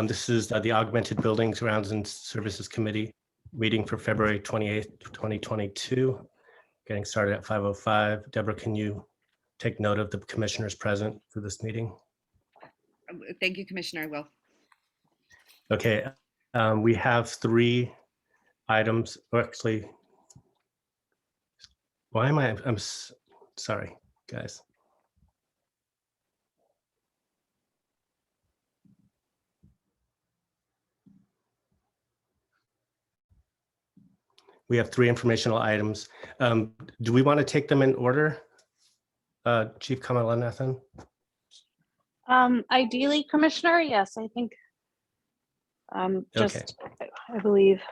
This is the Augmented Buildings, Grounds and Services Committee meeting for February 28th, 2022. Getting started at 5:05. Deborah, can you take note of the commissioners present for this meeting? Thank you, Commissioner. I will. Okay, we have 3 items, or actually, why am I'm sorry, guys. We have 3 informational items. Do we want to take them in order? Chief Kamalanathan? Ideally, Commissioner, yes, I think. Okay. I believe,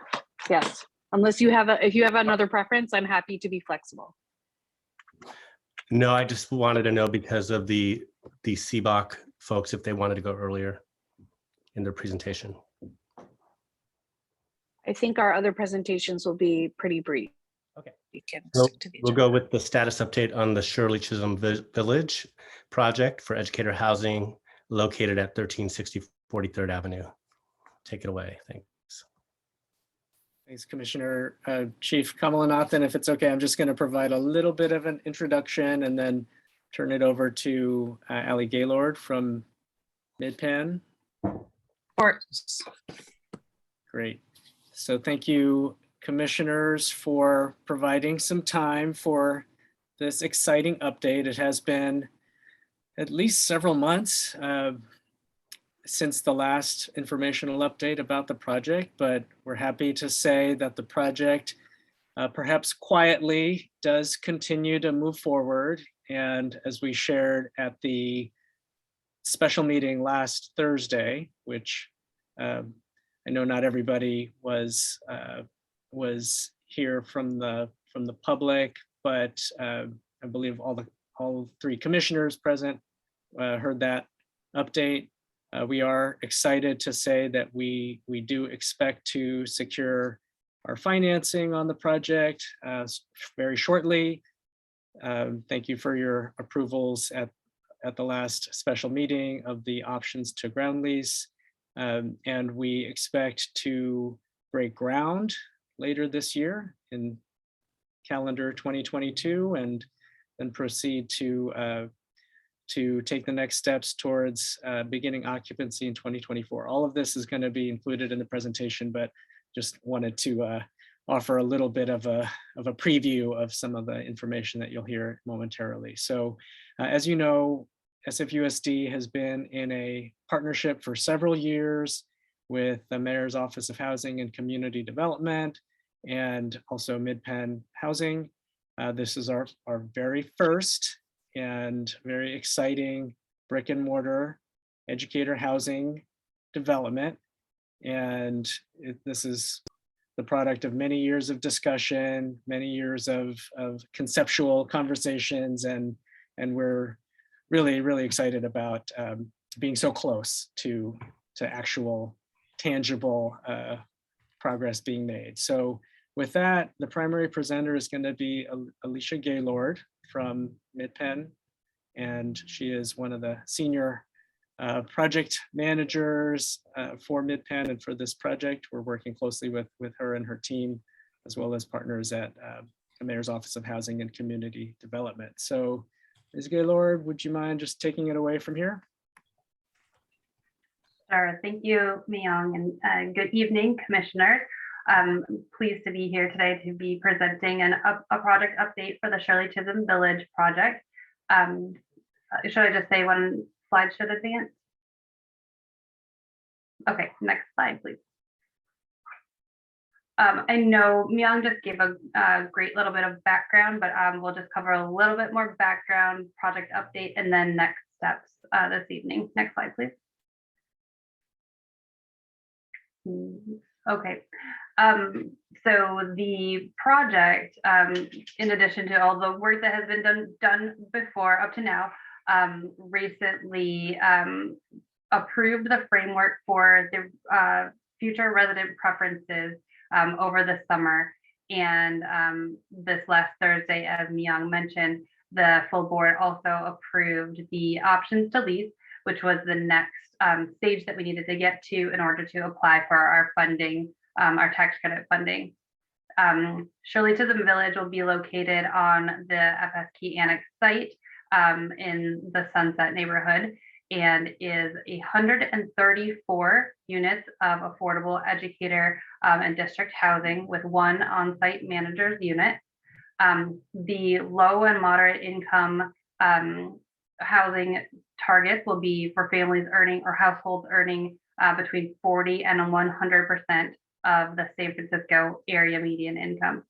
yes. Unless you have if you have another preference, I'm happy to be flexible. No, I just wanted to know because of the CBOC folks, if they wanted to go earlier in their presentation. I think our other presentations will be pretty brief. Okay. We can So stick to the we'll agenda. go with the status update on the Shirley Chisholm Village project for educator housing located at 1360 43rd Avenue. Take it away. Thanks. Thanks, Commissioner. Chief Kamalanathan, if it's okay, I'm just going to provide a little bit of an introduction and then turn it over to Alicia Gaylord from Midpen. Great. So thank you, commissioners, for providing some time for this exciting update. It has been at least several months since the last informational update about the project, but we're happy to say that the project, perhaps quietly, does continue to move forward. And as we shared at the special meeting last Thursday, which I know not everybody was here from the public, but I believe all 3 commissioners present heard that update. We are excited to say that we do expect to secure our financing on the project very shortly. Thank you for your approvals at the last special meeting of the options to ground lease. And we expect to break ground later this year in calendar 2022 and then proceed to take the next steps towards beginning occupancy in 2024. All of this is going to be included in the presentation, but just wanted to offer a little bit of a preview of some of the information that you'll hear momentarily. So as you know, SFUSD has been in a partnership for several years with the Mayor's Office of Housing and Community Development and also Midpen Housing. This is our very first and very exciting brick and mortar educator housing development. And this is the product of many years of discussion, many years of conceptual conversations, and we're really excited about being so close to actual tangible progress being made. So with that, the primary presenter is going to be Alicia Gaylord from Midpen, and she is one of the senior project managers for Midpen and for this project. We're working closely with her and her team, as well as partners at the Mayor's Office of Housing and Community Development. So Ms. Gaylord, would you mind just taking it away from here? Sure. Thank you, Myung, and good evening, Commissioner. I'm pleased to be here today to be presenting a project update for the Shirley Chisholm Village project. Should I just say one slide should advance? Okay, next slide, please. I know Myung just gave a great little bit of background, but we'll just cover a little bit more background, project update, and then next steps this evening. Next slide, please. Okay. So the project, in addition to all the work that has been done before up to now, recently approved the framework for the future resident preferences over the summer. And this last Thursday, as Myung mentioned, the full board also approved the options to lease, which was the next stage that we needed to get to in order to apply for our funding, our tax credit funding. Shirley Village will be located on the FS Key Annex site in the Sunset neighborhood, and is 134 units of affordable educator and district housing with one on-site manager's unit. The low and moderate income housing targets will be for families earning or households earning between 40 and 100% of the San Francisco area median income.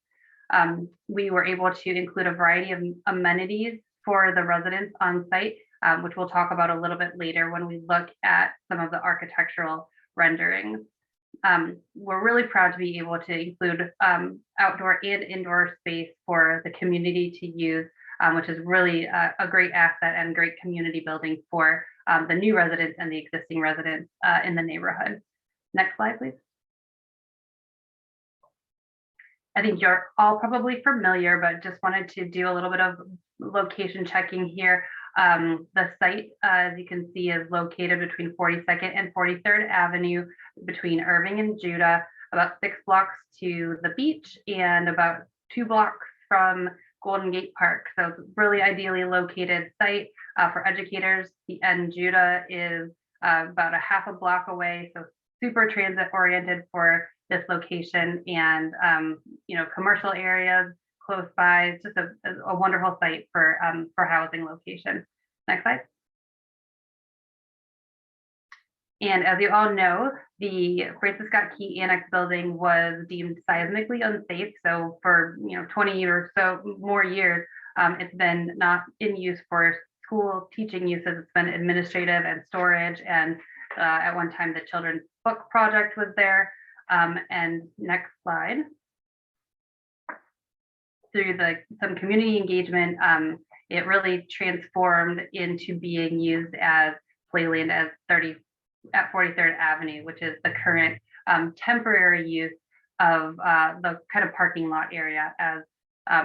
We were able to include a variety of amenities for the residents on site, which we'll talk about a little bit later when we look at some of the architectural renderings. We're really proud to be able to include outdoor and indoor space for the community to use, which is really a great asset and great community building for the new residents and the existing residents in the neighborhood. Next slide, please. I think you're all probably familiar, but just wanted to do a little bit of location checking here. The site, as you can see, is located between 42nd and 43rd Avenue, between Irving and Judah, about 6 blocks to the beach and about 2 blocks from Golden Gate Park. So it's a really ideally located site for educators. The end Judah is about a half a block away, so super transit oriented for this location, and commercial areas close by. It's just a wonderful site for housing location. Next slide. And as you all know, the Francis Scott Key Annex building was deemed seismically unsafe. So for 20 or so more years, it's been not in use for school teaching uses. It's been administrative and storage. And at one time, the children's book project was there. And next slide. Through some community engagement, it really transformed into being used as playland at 43rd Avenue, which is the current temporary use of the kind of parking lot area as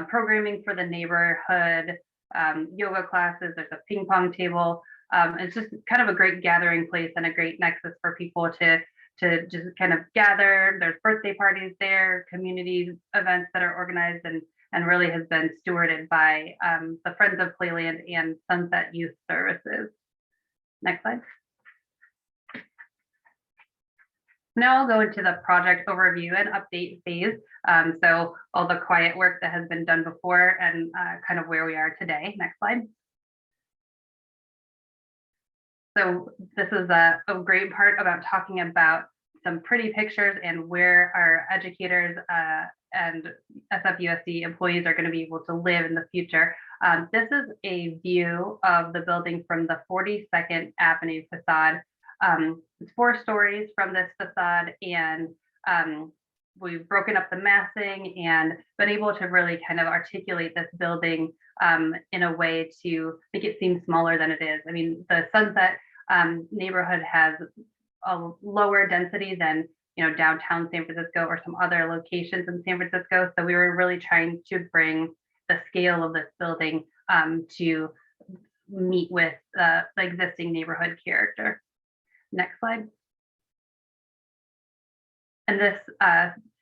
programming for the neighborhood, yoga classes. There's a ping pong table. It's just kind of a great gathering place and a great nexus for people to just kind of gather. There's birthday parties there, community events that are organized, and really has been stewarded by the Friends of Playland and Sunset Youth Services. Next slide. Now I'll go into the project overview and update phase. So all the quiet work that has been done before and kind of where we are today. Next slide. So this is a great part about talking about some pretty pictures and where our educators and SFUSD employees are going to be able to live in the future. This is a view of the building from the 42nd Avenue facade. It's 4 stories from this facade, and we've broken up the massing and been able to really kind of articulate this building in a way to make it seem smaller than it is. I mean, the Sunset neighborhood has a lower density than downtown San Francisco or some other locations in San Francisco. So we were really trying to bring the scale of this building to meet with the existing neighborhood character. Next slide. And this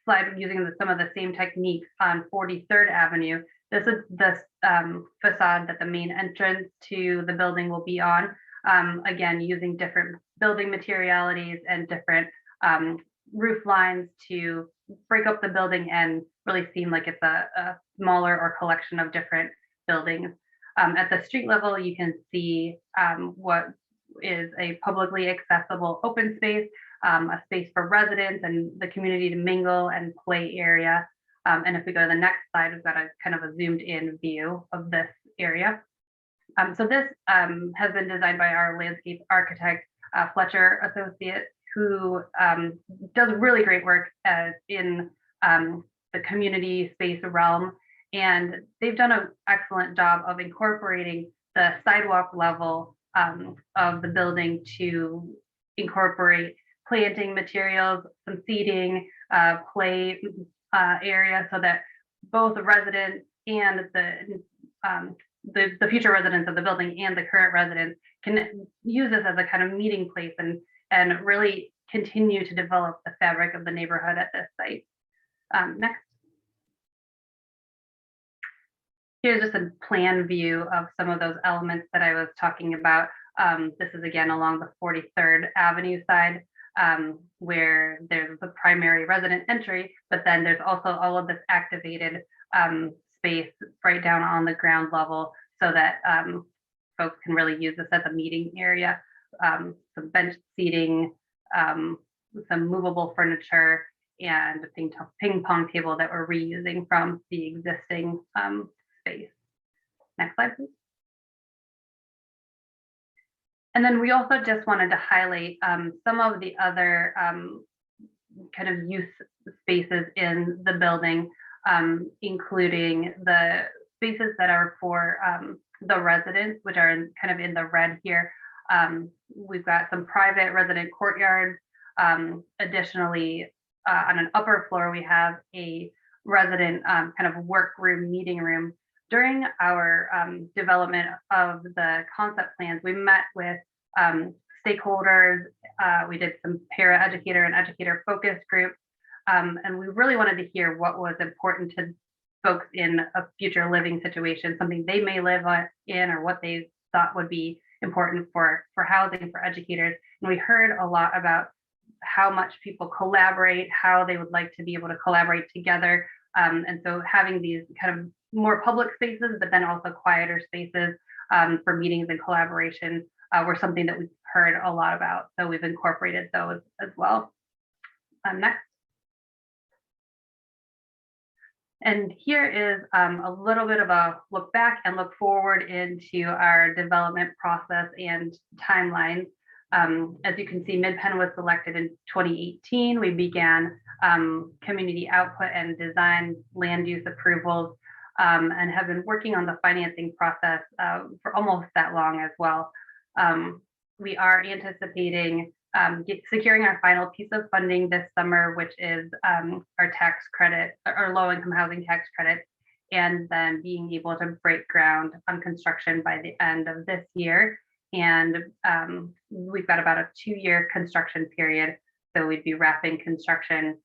slide using some of the same techniques on 43rd Avenue. This is the facade that the main entrance to the building will be on. Again, using different building materialities and different roof lines to break up the building and really seem like it's a smaller or collection of different buildings. At the street level, you can see what is a publicly accessible open space, a space for residents and the community to mingle and play area. And if we go to the next slide, we've got a kind of a zoomed in view of this area. So this has been designed by our landscape architect, Fletcher Associates, who does really great work in the community space realm. And they've done an excellent job of incorporating the sidewalk level of the building to incorporate planting materials, some seating, play area, so that both the residents and the the future residents of the building and the current residents can use this as a kind of meeting place and really continue to develop the fabric of the neighborhood at this site. Next. Here's just a plan view of some of those elements that I was talking about. This is again along the 43rd Avenue side, where there's the primary resident entry, but then there's also all of this activated space right down on the ground level so that folks can really use this as a meeting area. Some bench seating, some movable furniture, and a ping pong table that we're reusing from the existing space. Next slide, please. And then we also just wanted to highlight some of the other kind of use spaces in the building, including the spaces that are for the residents, which are kind of in the red here. We've got some private resident courtyards. Additionally, on an upper floor, we have a resident kind of workroom, meeting room. During our development of the concept plans, we met with stakeholders. We did some para-educator and educator focus groups, and we really wanted to hear what was important to folks in a future living situation, something they may live in, or what they thought would be important for housing for educators. And we heard a lot about how much people collaborate, how they would like to be able to collaborate together. And so having these kind of more public spaces, but then also quieter spaces for meetings and collaboration were something that we've heard a lot about. So we've incorporated those as well. Next. And here is a little bit of a look back and look forward into our development process and timelines. As you can see, Midpen was selected in 2018. We began community output and design land use approvals and have been working on the financing process for almost that long as well. We are anticipating securing our final piece of funding this summer, which is our tax credit, our low-income housing tax credit, and then being able to break ground on construction by the end of this year. And we've got about a 2-year construction period. So we'd be wrapping construction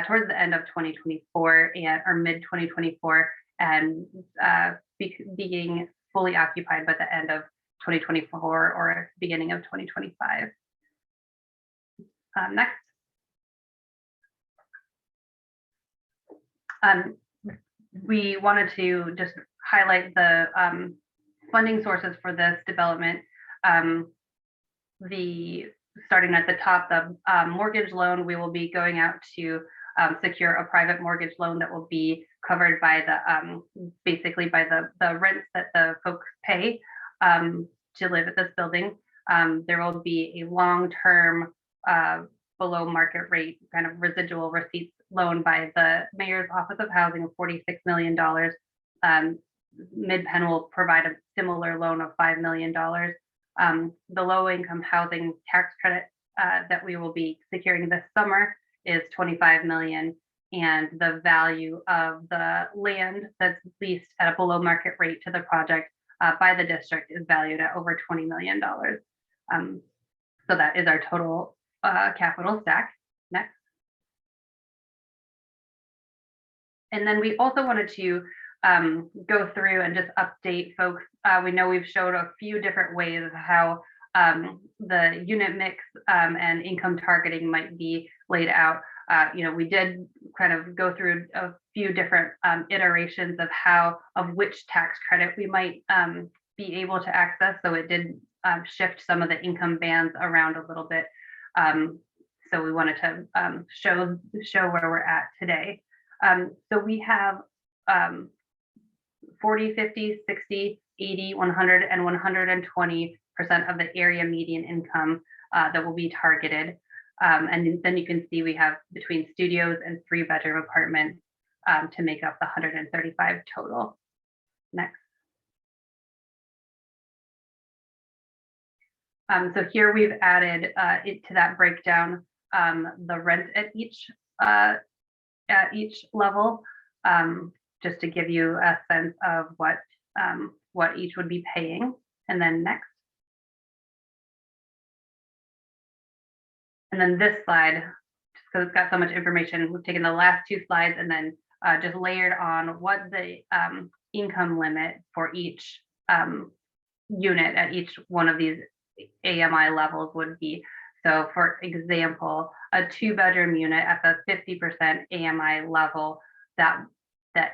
towards the end of 2024 or mid 2024 and being fully occupied by the end of 2024 or beginning of 2025. Next. We wanted to just highlight the funding sources for this development. Starting at the top, the mortgage loan, we will be going out to secure a private mortgage loan that will be covered by the basically by the rents that the folks pay to live at this building. There will be a long-term below market rate kind of residual receipts loan by the Mayor's Office of Housing of $46 million. Midpen will provide a similar loan of $5 million. The low-income housing tax credit that we will be securing this summer is $25 million, and the value of the land that's leased at a below market rate to the project by the district is valued at over $20 million. So that is our total capital stack. Next. And then we also wanted to go through and just update folks. We know we've showed a few different ways of how the unit mix and income targeting might be laid out. We did kind of go through a few different iterations of which tax credit we might be able to access. So it did shift some of the income bands around a little bit. So we wanted to show where we're at today. So we have 40, 50, 60, 80, 100, and 120% of the area median income that will be targeted. And then you can see we have between studios and 3-bedroom apartments to make up the 135 total. Next. So here we've added to that breakdown the rent at each level, just to give you a sense of what what each would be paying. And then next. And then this slide, just because it's got so much information, we've taken the last two slides and then just layered on what the income limit for each unit at each one of these AMI levels would be. So for example, a 2-bedroom unit at the 50% AMI level, that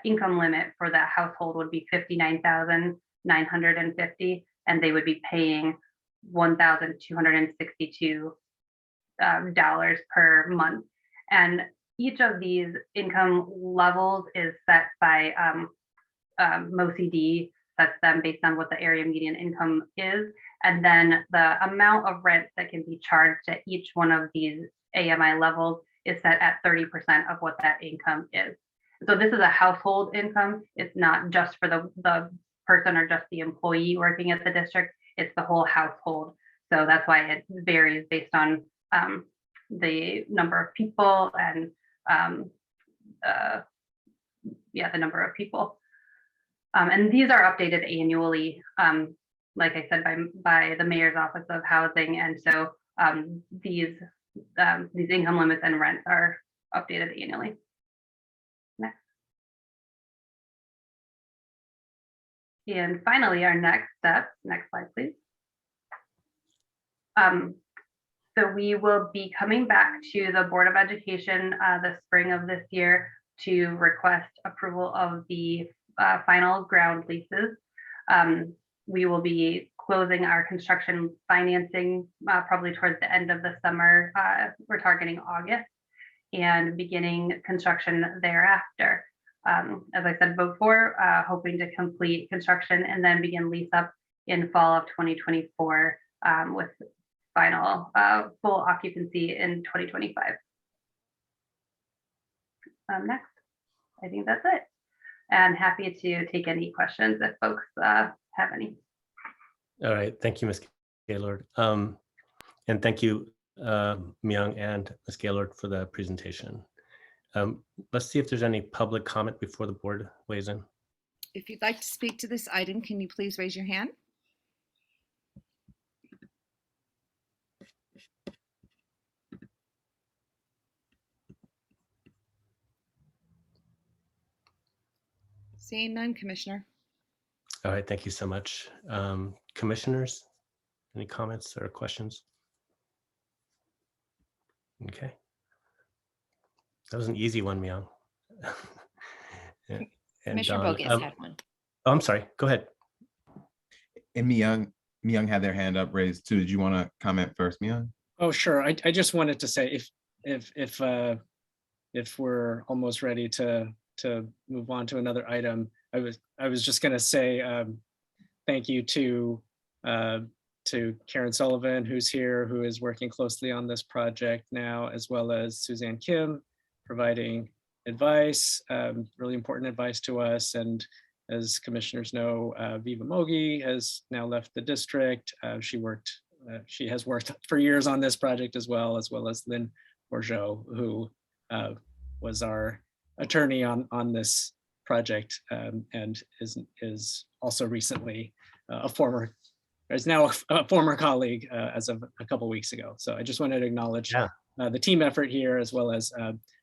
income limit for that household would be $59,950, and they would be paying $1,262 per month. And each of these income levels is set by MoCD, sets them based on what the area median income is. And then the amount of rent that can be charged at each one of these AMI levels is set at 30% of what that income is. So this is a household income. It's not just for the person or just the employee working at the district. It's the whole household. So that's why it varies based on the number of people and the number of people. And these are updated annually, like I said, by the Mayor's Office of Housing. And so these income limits and rents are updated annually. Next. And finally, our next step, next slide, please. So we will be coming back to the Board of Education the spring of this year to request approval of the final ground leases. We will be closing our construction financing probably towards the end of the summer. We're targeting August, and beginning construction thereafter. As I said before, hoping to complete construction and then begin lease up in fall of 2024 with final full occupancy in 2025. Next, I think that's it. And happy to take any questions if folks have any. All right, thank you, Ms. Gaylord. And thank you, Myung and Ms. Gaylord, for the presentation. Let's see if there's any public comment before the board weighs in. If you'd like to speak to this item, can you please raise your hand? Seeing none, Commissioner. All right, thank you so much. Commissioners, any comments or questions? Okay. That was an easy one, Myung. And Commissioner Dawn, Bogus had one. Oh, I'm sorry, go ahead. And Myung had their hand up raised too. Did you want to comment first, Myung? Oh, sure. I just wanted to say if we're almost ready to move on to another item, I was just going to say thank you to Karen Sullivan, who's here, who is working closely on this project now, as well as Suzanne Kim, providing advice, really important advice to us. And as commissioners know, Viva Mogi has now left the district. She has worked for years on this project as well as Lynn Bourgeau, who was our attorney on this project and is also recently is now a former colleague as of a couple weeks ago. So I just wanted to acknowledge the team effort here, as well as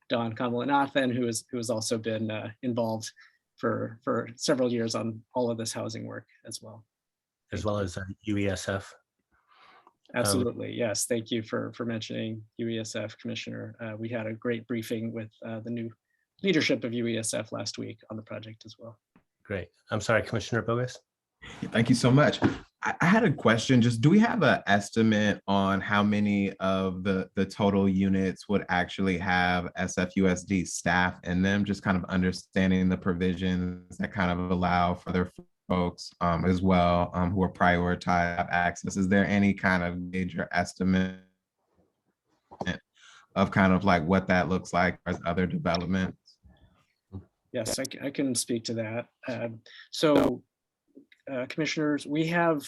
Don Kamalanathan, who has also been involved for several years on all of this housing work as well. As well as UESF. Absolutely, yes. Thank you for mentioning UESF, Commissioner. We had a great briefing with the new leadership of UESF last week on the project as well. Great. I'm sorry, Commissioner Bogus. Thank you so much. I had a question. Just do we have an estimate on how many of the total units would actually have SFUSD staff in them? Just kind of understanding the provisions that kind of allow for their folks as well who are prioritized access. Is there any kind of major estimate of kind of like what that looks like as other developments? Yes, I can speak to that. Commissioners, we have,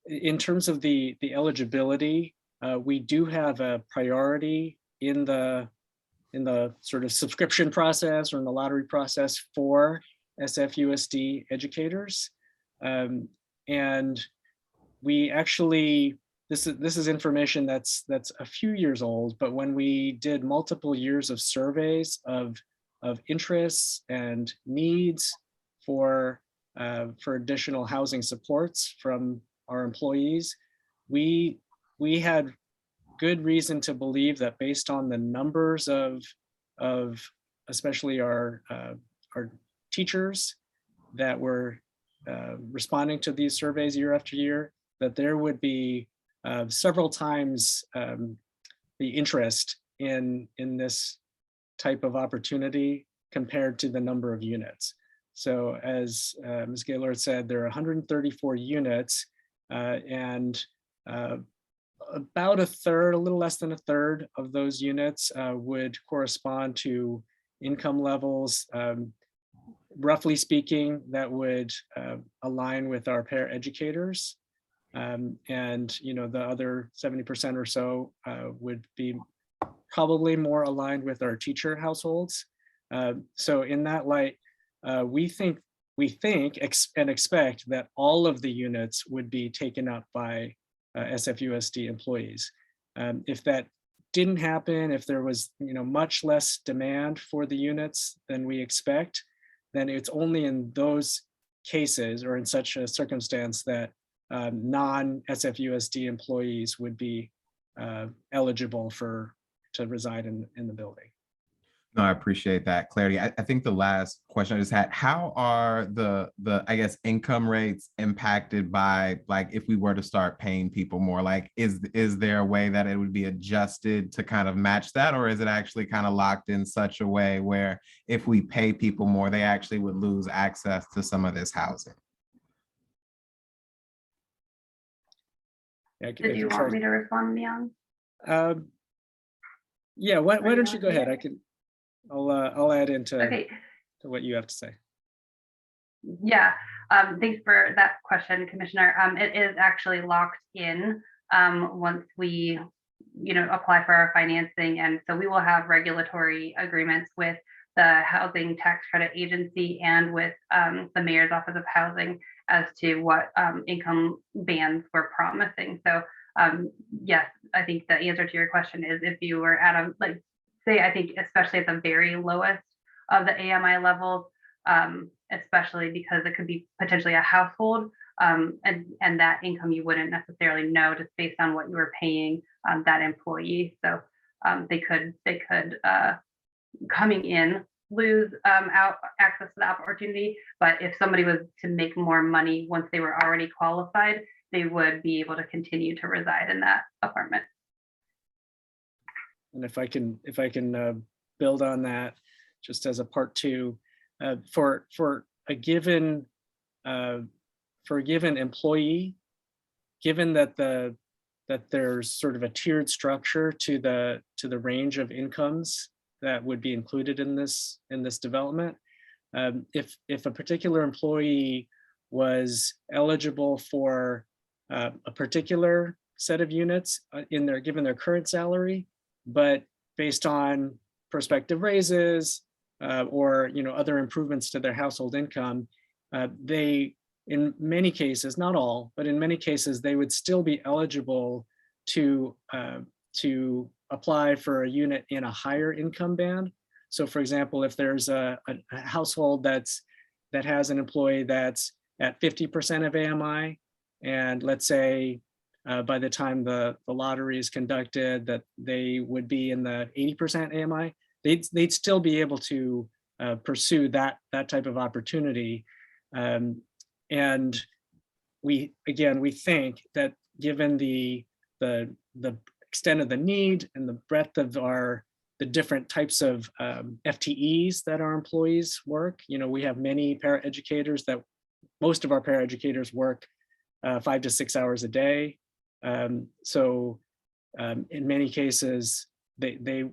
in terms of the eligibility, we do have a priority in the sort of subscription process or in the lottery process for SFUSD educators. And we actually, this is information that's a few years old, but when we did multiple years of surveys of interests and needs for additional housing supports from our employees, we had good reason to believe that based on the numbers of especially our teachers that were responding to these surveys year after year, that there would be several times the interest in this type of opportunity compared to the number of units. So as Ms. Gaylord said, there are 134 units and about a third, a little less than a third of those units would correspond to income levels, roughly speaking, that would align with our paraeducators. And the other 70% or so would be probably more aligned with our teacher households. So in that light, we think and expect that all of the units would be taken up by SFUSD employees. If that didn't happen, if there was much less demand for the units than we expect, then it's only in those cases or in such a circumstance that non-SFUSD employees would be eligible to reside in the building. No, I appreciate that clarity. I think the last question I just had, how are the I guess income rates impacted by, like, if we were to start paying people more, like is there a way that it would be adjusted to kind of match that, or is it actually kind of locked in such a way where if we pay people more, they actually would lose access to some of this housing? Yeah, Did you want me to respond, Leon? Yeah, why don't you go ahead? I'll add into Okay. to what you have to say. Yeah, thanks for that question, Commissioner. It is actually locked in once we, apply for our financing. And so we will have regulatory agreements with the Housing Tax Credit Agency and with the Mayor's Office of Housing as to what income bands we're promising. So yes, I think the answer to your question is if you were at a, I think especially at the very lowest of the AMI levels, especially because it could be potentially a household, and that income you wouldn't necessarily know just based on what you were paying that employee. So they could coming in lose out access to the opportunity, but if somebody was to make more money once they were already qualified, they would be able to continue to reside in that apartment. And if I can build on that, just as a part two, for a given employee, given that there's sort of a tiered structure to the range of incomes that would be included in this development, if a particular employee was eligible for a particular set of units given their current salary, but based on prospective raises or other improvements to their household income, they, in many cases, not all, but in many cases, they would still be eligible to apply for a unit in a higher income band. So for example, if there's a household that has an employee that's at 50% of AMI, and let's say by the time the lottery is conducted that they would be in the 80% AMI, they'd still be able to pursue that type of opportunity. And we think that given the extent of the need and the breadth of the different types of FTEs that our employees work, we have many paraeducators that most of our paraeducators work 5 to 6 hours a day. So in many cases, there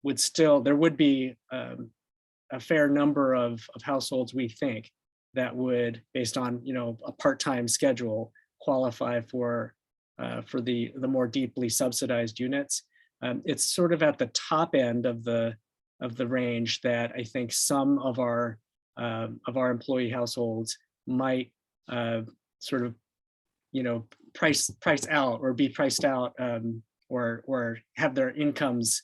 would be a fair number of households, we think, that would, based on a part-time schedule, qualify for the more deeply subsidized units. It's sort of at the top end of the range that I think some of our employee households might sort of, price out or be priced out, or have their incomes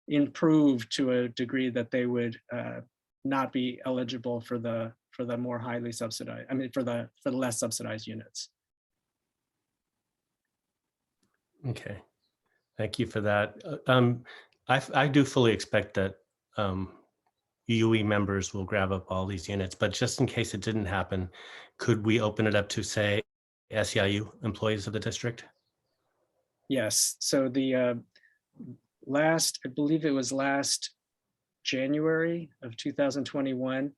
improve to a degree that they would not be eligible for the more highly subsidized, for the less subsidized units. Okay, thank you for that. I do fully expect that UE members will grab up all these units, but just in case it didn't happen, could we open it up to, say, SEIU employees of the district? Yes, so the I believe it was last January of 2021,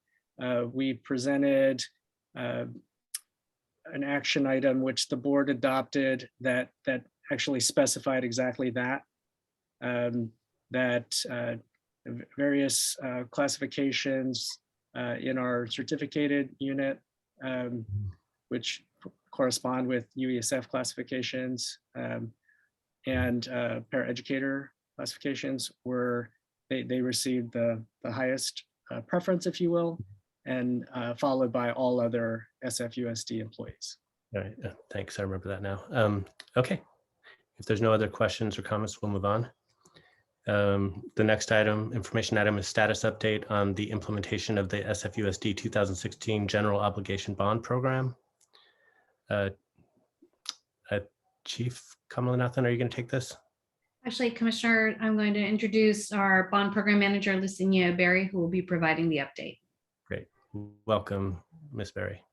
we presented an action item which the board adopted that actually specified exactly that, various classifications in our certificated unit, which correspond with UESF classifications, and paraeducator classifications they received the highest preference, if you will, and followed by all other SFUSD employees. All right, thanks. I remember that now. Okay, if there's no other questions or comments, we'll move on. The next information item is status update on the implementation of the SFUSD 2016 General Obligation Bond Program. Chief Kamalanathan, are you going to take this? Actually, Commissioner, I'm going to introduce our bond program manager, Lucinia Berry, who will be providing the update. Great. Welcome, Ms. Berry.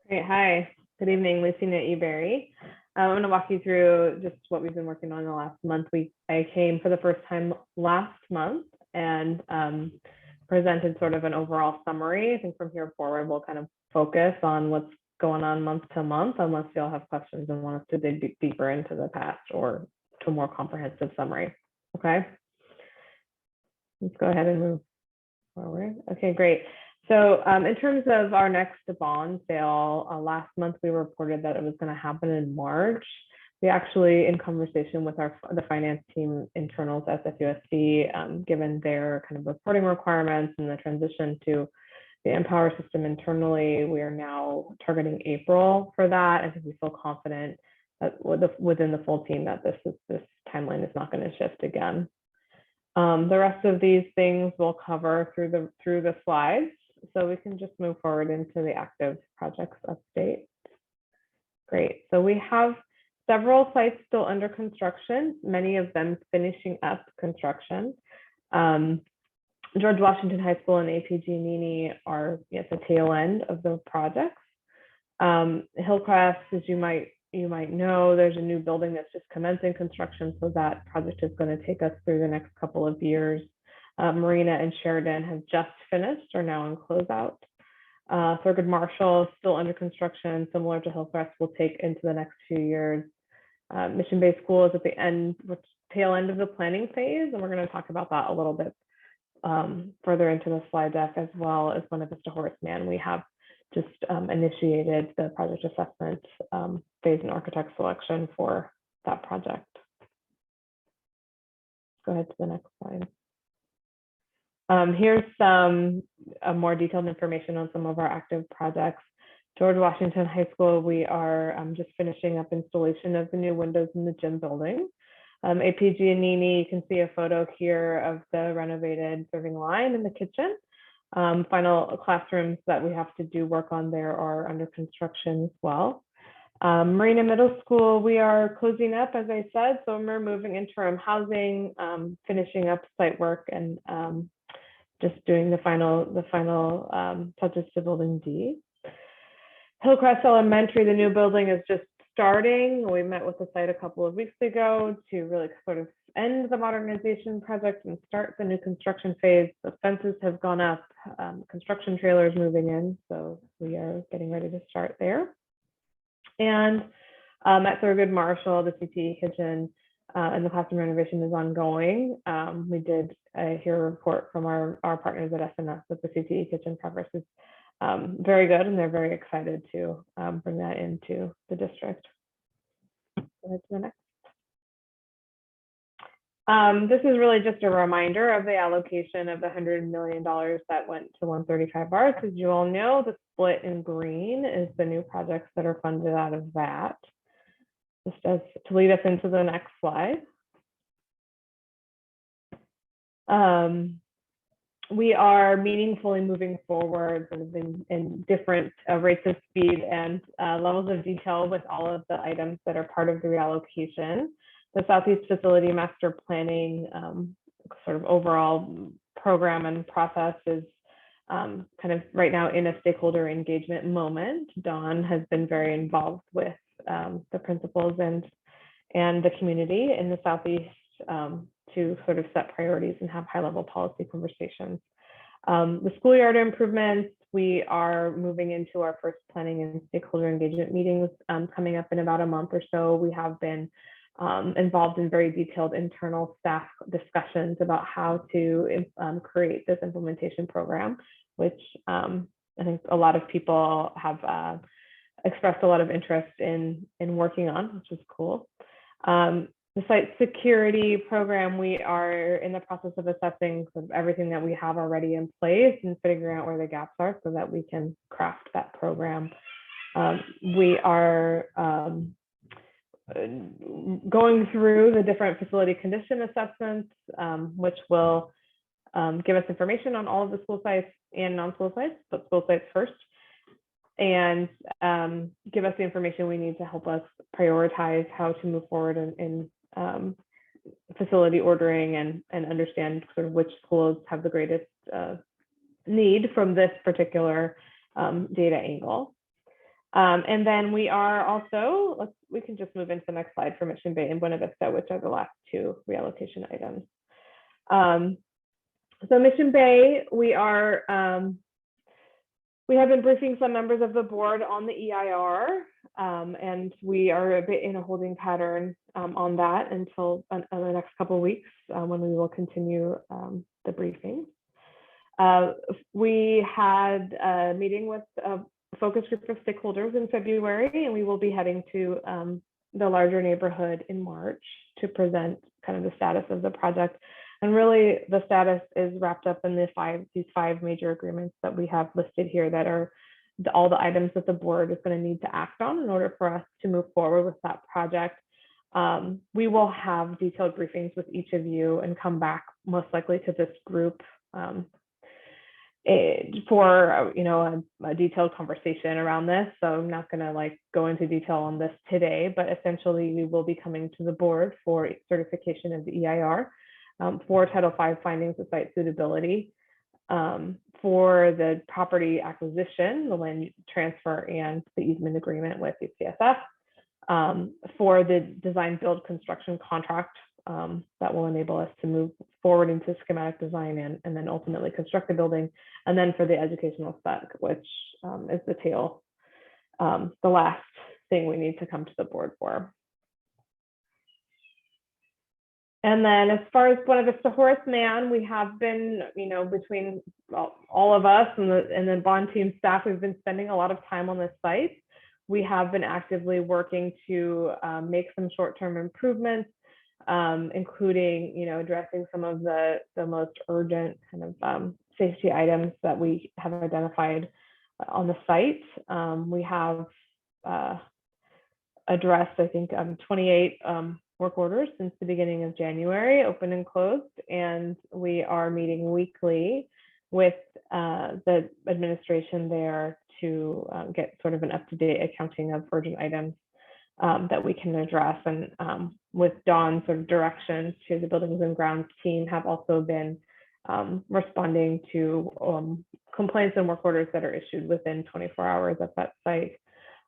Great. Hi. Good evening, Lucinia Berry. I'm going to walk you through just what we've been working on the last month. I came for the first time last month and presented sort of an overall summary. I think from here forward, we'll kind of focus on what's going on month to month, unless y'all have questions and want us to dig deeper into the past or to a more comprehensive summary. Okay. Let's go ahead and move forward. Okay, great. So in terms of our next bond sale, last month we reported that it was going to happen in March. We actually, in conversation with the finance team internals at SFUSD, given their kind of reporting requirements and the transition to the Empower system internally, we are now targeting April for that. I think we feel confident that within the full team that this timeline is not going to shift again. The rest of these things we'll cover through the slides, so we can just move forward into the active projects update. Great. So we have several sites still under construction, many of them finishing up construction. George Washington High School and APG Nini are at the tail end of the projects. Hillcrest, as you might know, there's a new building that's just commencing construction, so that project is going to take us through the next couple of years. Marina and Sheridan have just finished, are now in closeout. Thurgood Marshall is still under construction, similar to Hillcrest, will take into the next few years. Mission Bay School is at the tail end of the planning phase, and we're going to talk about that a little bit further into the slide deck, as well as Buena Vista Horace Mann. We have just initiated the project assessment phase and architect selection for that project. Go ahead to the next slide. Here's some more detailed information on some of our active projects. George Washington High School, we are just finishing up installation of the new windows in the gym building. APG and Nini, you can see a photo here of the renovated serving line in the kitchen. Final classrooms that we have to do work on there are under construction as well. Marina Middle School, we are closing up, as I said, so we're moving interim housing, finishing up site work, and just doing the final touches to building D. Hillcrest Elementary, the new building is just starting. We met with the site a couple of weeks ago to really sort of end the modernization project and start the new construction phase. The fences have gone up, construction trailers moving in, so we are getting ready to start there. And at Thurgood Marshall, the CTE kitchen and the classroom renovation is ongoing. We did hear a report from our partners at SNS that the CTE kitchen progress is very good, and they're very excited to bring that into the district. Go ahead to the next. This is really just a reminder of the allocation of the $100 million that went to 135 Arts. As you all know, the split in green is the new projects that are funded out of that. Just as to lead us into the next slide. We are meaningfully moving forward sort of in different rates of speed and levels of detail with all of the items that are part of the reallocation. The Southeast Facility Master Planning sort of overall program and process is kind of right now in a stakeholder engagement moment. Dawn has been very involved with the principals and the community in the Southeast to sort of set priorities and have high-level policy conversations. The schoolyard improvements, we are moving into our first planning and stakeholder engagement meetings coming up in about a month or so. We have been involved in very detailed internal staff discussions about how to create this implementation program, which I think a lot of people have expressed a lot of interest in working on, which is cool. The site security program, we are in the process of assessing sort of everything that we have already in place and figuring out where the gaps are so that we can craft that program. We are going through the different facility condition assessments, which will give us information on all of the school sites and non-school sites, but school sites first, and give us the information we need to help us prioritize how to move forward in facility ordering and understand sort of which schools have the greatest need from this particular data angle. And then we are also, we can just move into the next slide for Mission Bay and Buena Vista, which are the last two reallocation items. So Mission Bay, we have been briefing some members of the board on the EIR, and we are a bit in a holding pattern on that until the next couple of weeks when we will continue the briefing. We had a meeting with a focus group of stakeholders in February, and we will be heading to the larger neighborhood in March to present kind of the status of the project. And really the status is wrapped up in these five major agreements that we have listed here that are all the items that the board is going to need to act on in order for us to move forward with that project. We will have detailed briefings with each of you and come back most likely to this group for a detailed conversation around this. So I'm not going to go into detail on this today, but essentially we will be coming to the board for certification of the EIR. For Title V findings of site suitability, for the property acquisition, the land transfer, and the easement agreement with UCSF, for the design build construction contract that will enable us to move forward into schematic design and then ultimately construct the building, and then for the educational spec, which is the tail, the last thing we need to come to the board for. And then as far as Buena Vista Horace Mann, we have been, between all of us and the bond team staff, we've been spending a lot of time on this site. We have been actively working to make some short-term improvements, including, addressing some of the most urgent kind of safety items that we have identified on the site. We have addressed, I think, 28 work orders since the beginning of January, open and closed, and we are meeting weekly with the administration there to get sort of an up-to-date accounting of urgent items that we can address. And with Dawn's sort of directions to the buildings and grounds team, have also been responding to complaints and work orders that are issued within 24 hours at that site.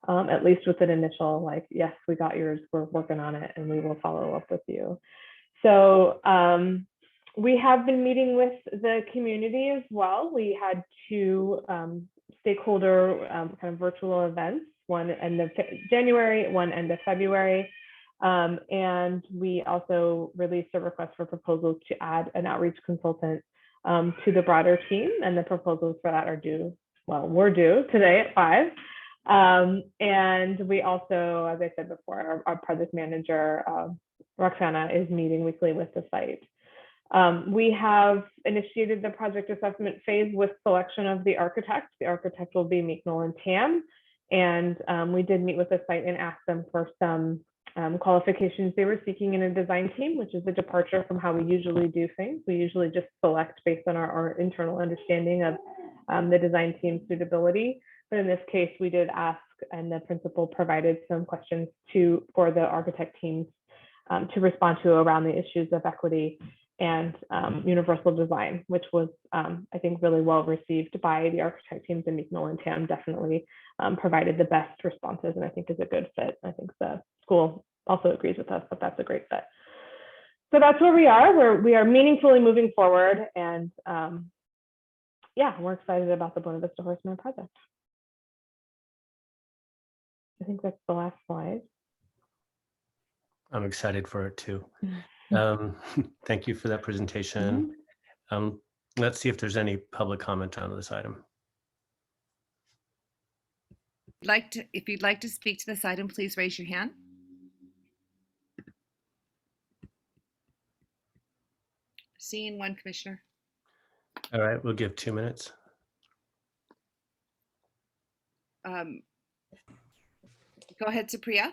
At least with an initial, yes, we got yours, we're working on it, and we will follow up with you. So we have been meeting with the community as well. We had two stakeholder kind of virtual events, one end of January, one end of February. And we also released a request for proposals to add an outreach consultant to the broader team, and the proposals for that are due, we're due today at 5. And we also, as I said before, our project manager Roxana is meeting weekly with the site. We have initiated the project assessment phase with selection of the architect. The architect will be Meeknell and Tam. And we did meet with the site and ask them for some qualifications they were seeking in a design team, which is a departure from how we usually do things. We usually just select based on our internal understanding of the design team's suitability. But in this case, we did ask, and the principal provided some questions for the architect teams to respond to around the issues of equity and universal design, which was, I think, really well received by the architect teams, and Meeknell and Tam definitely provided the best responses, and I think is a good fit. I think the school also agrees with us that that's a great fit. So that's where we are. We are meaningfully moving forward, and yeah, we're excited about the Buena Vista Horseman project. I think that's the last slide. I'm excited for it too. Thank you for that presentation. Let's see if there's any public comment on this item. If you'd like to speak to this item, please raise your hand. Seeing one, Commissioner. All right, we'll give 2 minutes. Go ahead, Supriya.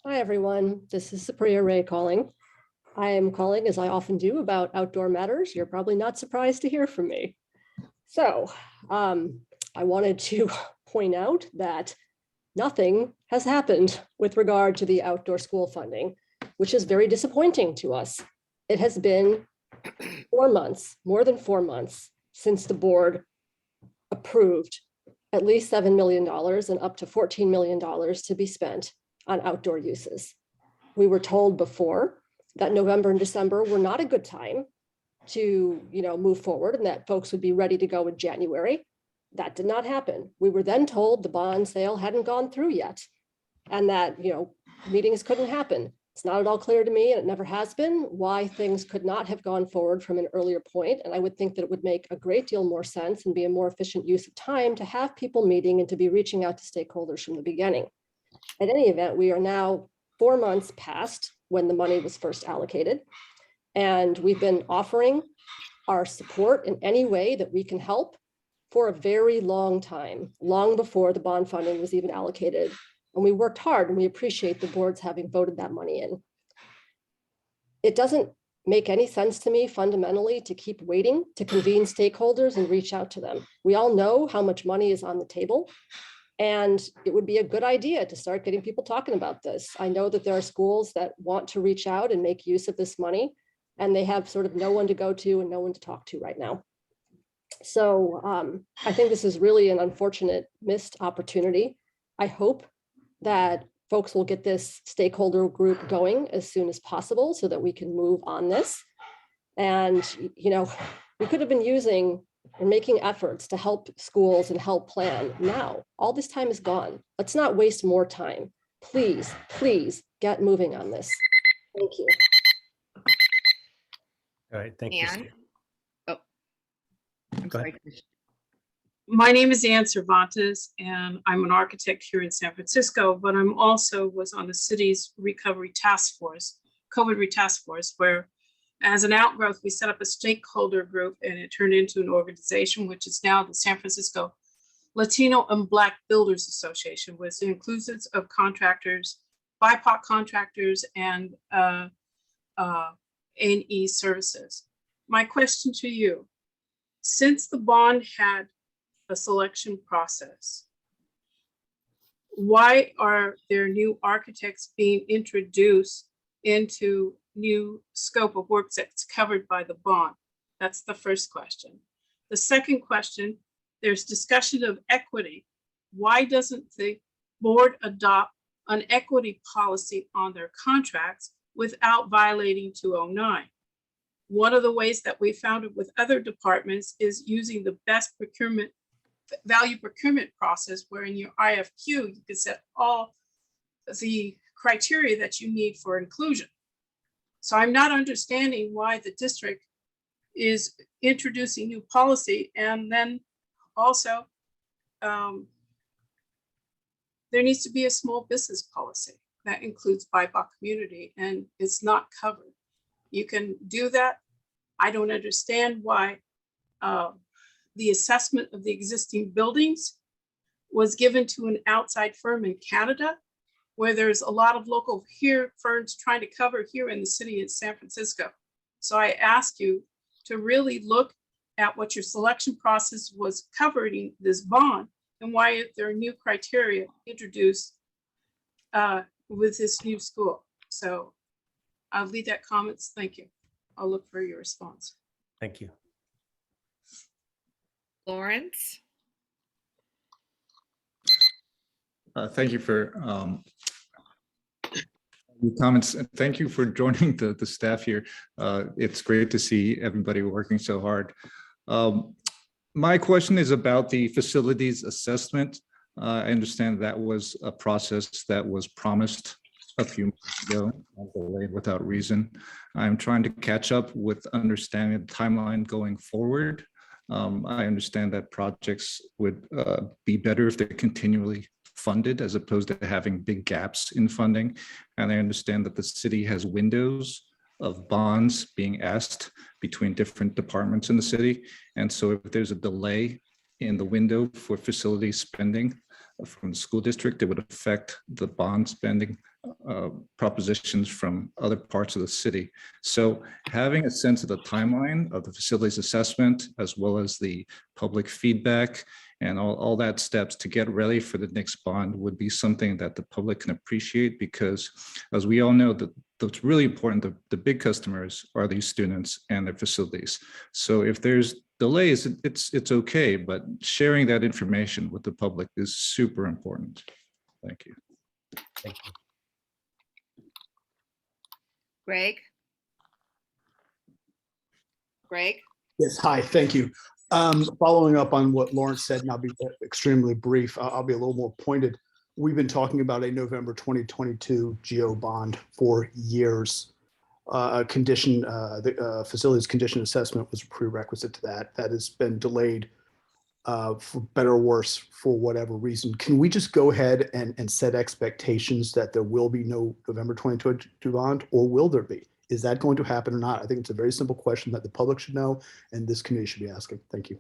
Hi, everyone. This is Supriya Ray calling. I am calling, as I often do, about outdoor matters. You're probably not surprised to hear from me. So I wanted to point out that nothing has happened with regard to the outdoor school funding, which is very disappointing to us. It has been 4 months, more than 4 months, since the board approved at least $7 million and up to $14 million to be spent on outdoor uses. We were told before that November and December were not a good time to, move forward, and that folks would be ready to go in January. That did not happen. We were then told the bond sale hadn't gone through yet, and that, meetings couldn't happen. It's not at all clear to me, and it never has been, why things could not have gone forward from an earlier point. And I would think that it would make a great deal more sense and be a more efficient use of time to have people meeting and to be reaching out to stakeholders from the beginning. At any event, we are now 4 months past when the money was first allocated, and we've been offering our support in any way that we can help for a very long time, long before the bond funding was even allocated. And we worked hard, and we appreciate the boards having voted that money in. It doesn't make any sense to me fundamentally to keep waiting to convene stakeholders and reach out to them. We all know how much money is on the table, and it would be a good idea to start getting people talking about this. I know that there are schools that want to reach out and make use of this money, and they have sort of no one to go to and no one to talk to right now. So I think this is really an unfortunate missed opportunity. I hope that folks will get this stakeholder group going as soon as possible so that we can move on this. And, we could have been using and making efforts to help schools and help plan now. All this time is gone. Let's not waste more time. Please, please get moving on this. Thank you. All right, thank you. Anne? Oh, I'm Go sorry. ahead. Commissioner. My name is Ann Cervantes, and I'm an architect here in San Francisco, but I'm also was on the city's recovery task force, COVID task force, where as an outgrowth, we set up a stakeholder group and it turned into an organization, which is now the San Francisco Latino and Black Builders Association, which includes of contractors, BIPOC contractors, and A&E services. My question to you, since the bond had a selection process, why are there new architects being introduced into new scope of work that's covered by the bond? That's the first question. The second question, there's discussion of equity. Why doesn't the board adopt an equity policy on their contracts without violating 209? One of the ways that we found it with other departments is using the best value procurement process, where in your IFQ, you can set all the criteria that you need for inclusion. So I'm not understanding why the district is introducing new policy, and then also there needs to be a small business policy. that includes BIPOC community, and it's not covered. You can do that. I don't understand why the assessment of the existing buildings was given to an outside firm in Canada, where there's a lot of local firms trying to cover here in the city of San Francisco. So I ask you to really look at what your selection process was covering this bond and why there are new criteria introduced with this new school. So I'll leave that comments. Thank you. I'll look for your response. Thank you. Lawrence? Thank you for your comments. And thank you for joining the staff here. It's great to see everybody working so hard. My question is about the facilities assessment. I understand that was a process that was promised a few months ago, and delayed without reason. I'm trying to catch up with understanding the timeline going forward. I understand that projects would be better if they're continually funded as opposed to having big gaps in funding. And I understand that the city has windows of bonds being asked between different departments in the city. And so if there's a delay in the window for facility spending from the school district, it would affect the bond spending propositions from other parts of the city. So having a sense of the timeline of the facilities assessment, as well as the public feedback and all that steps to get ready for the next bond would be something that the public can appreciate, because as we all know, that's really important. The big customers are these students and their facilities. So if there's delays, it's okay, but sharing that information with the public is super important. Thank you. Thank you. Greg? Greg? Yes, hi, thank you. Following up on what Lawrence said, and I'll be extremely brief, I'll be a little more pointed. We've been talking about a November 2022 GO bond for years. The facilities condition assessment was a prerequisite to that. That has been delayed for better or worse for whatever reason. Can we just go ahead and set expectations that there will be no November 2022 bond, or will there be? Is that going to happen or not? I think it's a very simple question that the public should know and this committee should be asking. Thank you.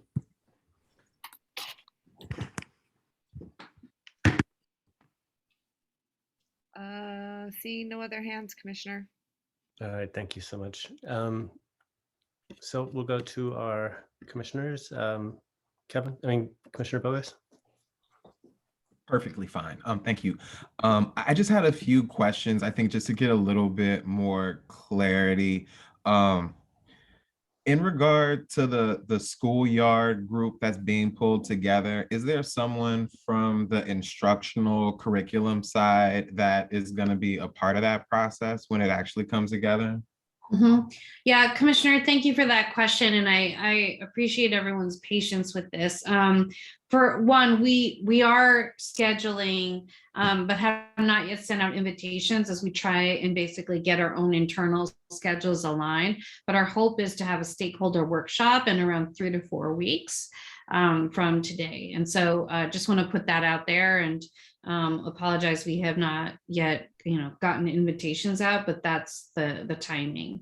Seeing no other hands, Commissioner. All right, thank you so much. So we'll go to our commissioners. Commissioner Bogus. Perfectly fine. Thank you. I just had a few questions, I think, just to get a little bit more clarity. In regard to the schoolyard group that's being pulled together, is there someone from the instructional curriculum side that is going to be a part of that process when it actually comes together? Yeah, Commissioner, thank you for that question. And I appreciate everyone's patience with this. For one, we are scheduling, but have not yet sent out invitations as we try and basically get our own internal schedules aligned. But our hope is to have a stakeholder workshop in around 3 to 4 weeks from today. And so just want to put that out there and apologize, we have not yet gotten invitations out, but that's the timing.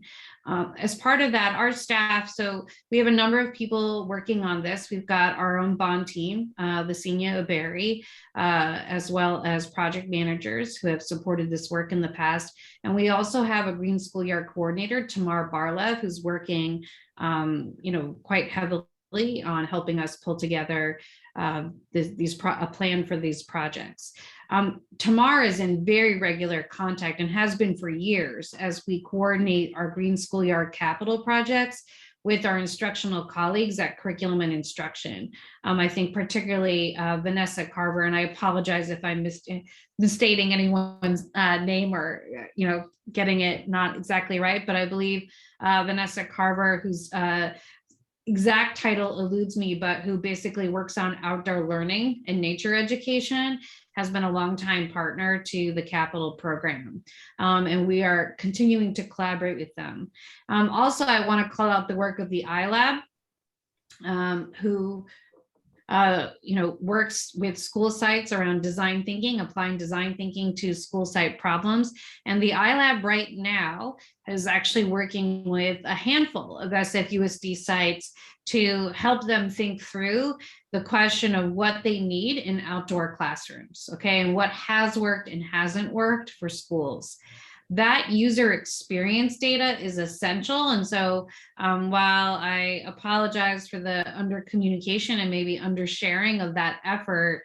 As part of that, our staff, so we have a number of people working on this. We've got our own bond team, Alicia Gaylord, as well as project managers who have supported this work in the past. And we also have a Green Schoolyard coordinator, Tamar Barlev, who's working quite heavily on helping us pull together a plan for these projects. Tamar is in very regular contact and has been for years as we coordinate our Green Schoolyard capital projects with our instructional colleagues at Curriculum and Instruction. I think particularly Vanessa Carver, and I apologize if I'm misstating anyone's name or getting it not exactly right, but I believe Vanessa Carver, who's exact title eludes me, but who basically works on outdoor learning and nature education, has been a longtime partner to the capital program. And we are continuing to collaborate with them. Also, I want to call out the work of the iLab, who works with school sites around design thinking, applying design thinking to school site problems. And the iLab right now is actually working with a handful of SFUSD sites to help them think through the question of what they need in outdoor classrooms, okay, and what has worked and hasn't worked for schools. That user experience data is essential. And so while I apologize for the under communication and maybe under sharing of that effort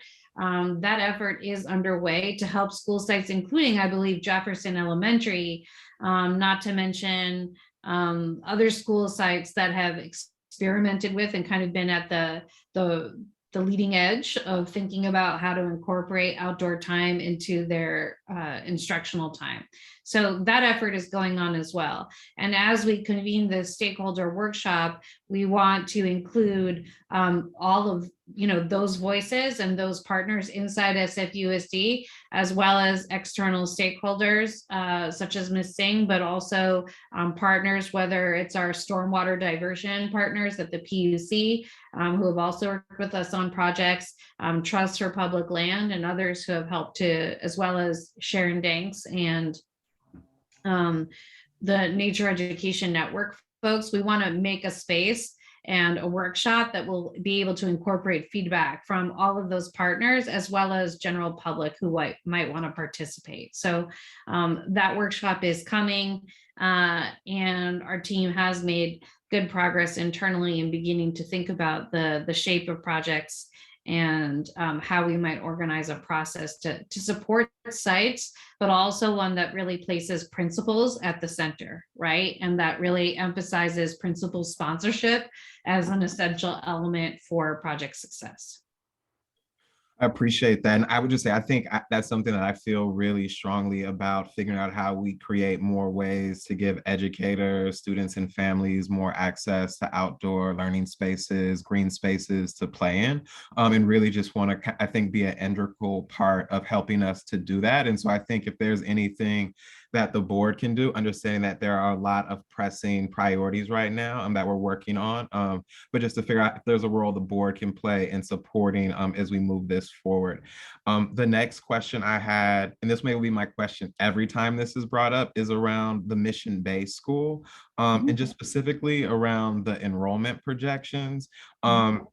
is underway to help school sites, including, I believe, Jefferson Elementary, not to mention other school sites that have experimented with and kind of been at the leading edge of thinking about how to incorporate outdoor time into their instructional time. So that effort is going on as well. And as we convene the stakeholder workshop, we want to include all of those voices and those partners inside SFUSD, as well as external stakeholders such as Ms. Singh, but also partners, whether it's our stormwater diversion partners at the PUC, who have also worked with us on projects, Trust for Public Land, and others who have helped to, as well as Sharon Danks and the Nature Education Network folks. We want to make a space and a workshop that will be able to incorporate feedback from all of those partners, as well as general public who might want to participate. So that workshop is coming, and our team has made good progress internally in beginning to think about the shape of projects and how we might organize a process to support sites, but also one that really places principals at the center, right? And that really emphasizes principal sponsorship as an essential element for project success. I appreciate that. And I would just say, I think that's something that I feel really strongly about, figuring out how we create more ways to give educators, students, and families more access to outdoor learning spaces, green spaces to play in, and really just want to, I think, be an integral part of helping us to do that. And so I think if there's anything that the board can do, understanding that there are a lot of pressing priorities right now that we're working on, but just to figure out if there's a role the board can play in supporting as we move this forward. The next question I had, and this may be my question every time this is brought up, is around the mission-based school, and just specifically around the enrollment projections. And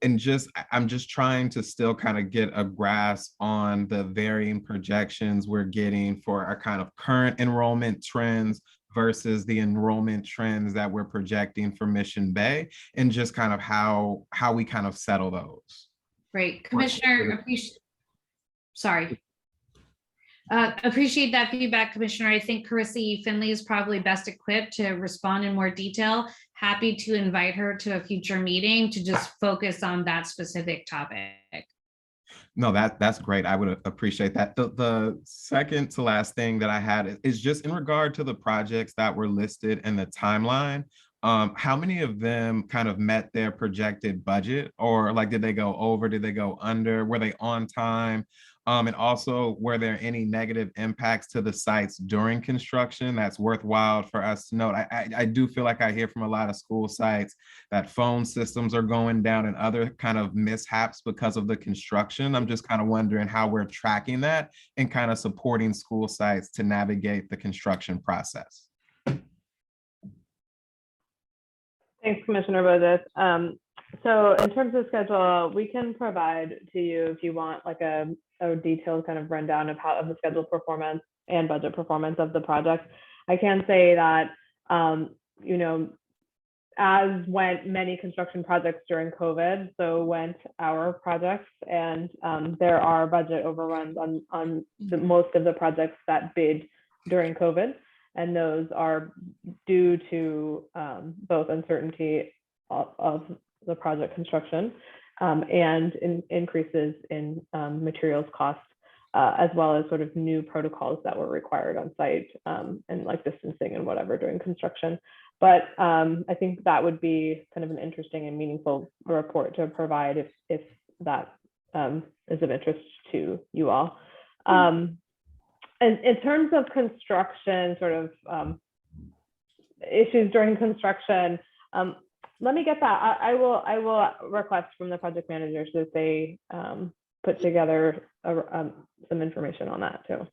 I'm just trying to still kind of get a grasp on the varying projections we're getting for our kind of current enrollment trends versus the enrollment trends that we're projecting for Mission Bay, and just kind of how we kind of settle those. Great, Commissioner, appreciate that feedback, Commissioner. I think Carissa Finley is probably best equipped to respond in more detail. Happy to invite her to a future meeting to just focus on that specific topic. No, that's great. I would appreciate that. The second to last thing that I had is just in regard to the projects that were listed in the timeline. How many of them kind of met their projected budget, or like, did they go over, did they go under, were they on time? And also, were there any negative impacts to the sites during construction that's worthwhile for us to note? I do feel like I hear from a lot of school sites that phone systems are going down and other kind of mishaps because of the construction. I'm just kind of wondering how we're tracking that and kind of supporting school sites to navigate the construction process. Thanks, Commissioner Bozis. So in terms of schedule, we can provide to you, if you want, like a detailed kind of rundown of the schedule performance and budget performance of the project. I can say that, as went many construction projects during COVID, so went our projects, and there are budget overruns on most of the projects that bid during COVID. And those are due to both uncertainty of the project construction and increases in materials costs, as well as sort of new protocols that were required on site, and like distancing and whatever during construction. But I think that would be kind of an interesting and meaningful report to provide if that is of interest to you all. And in terms of construction, sort of issues during construction, let me get that. I will request from the project managers that they put together some information on that too.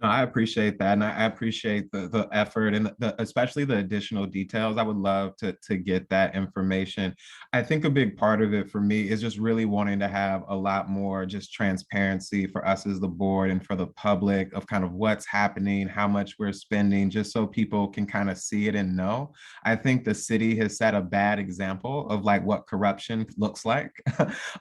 No, I appreciate that. And I appreciate the effort and especially the additional details. I would love to get that information. I think a big part of it for me is just really wanting to have a lot more just transparency for us as the board and for the public of kind of what's happening, how much we're spending, just so people can kind of see it and know. I think the city has set a bad example of like what corruption looks like.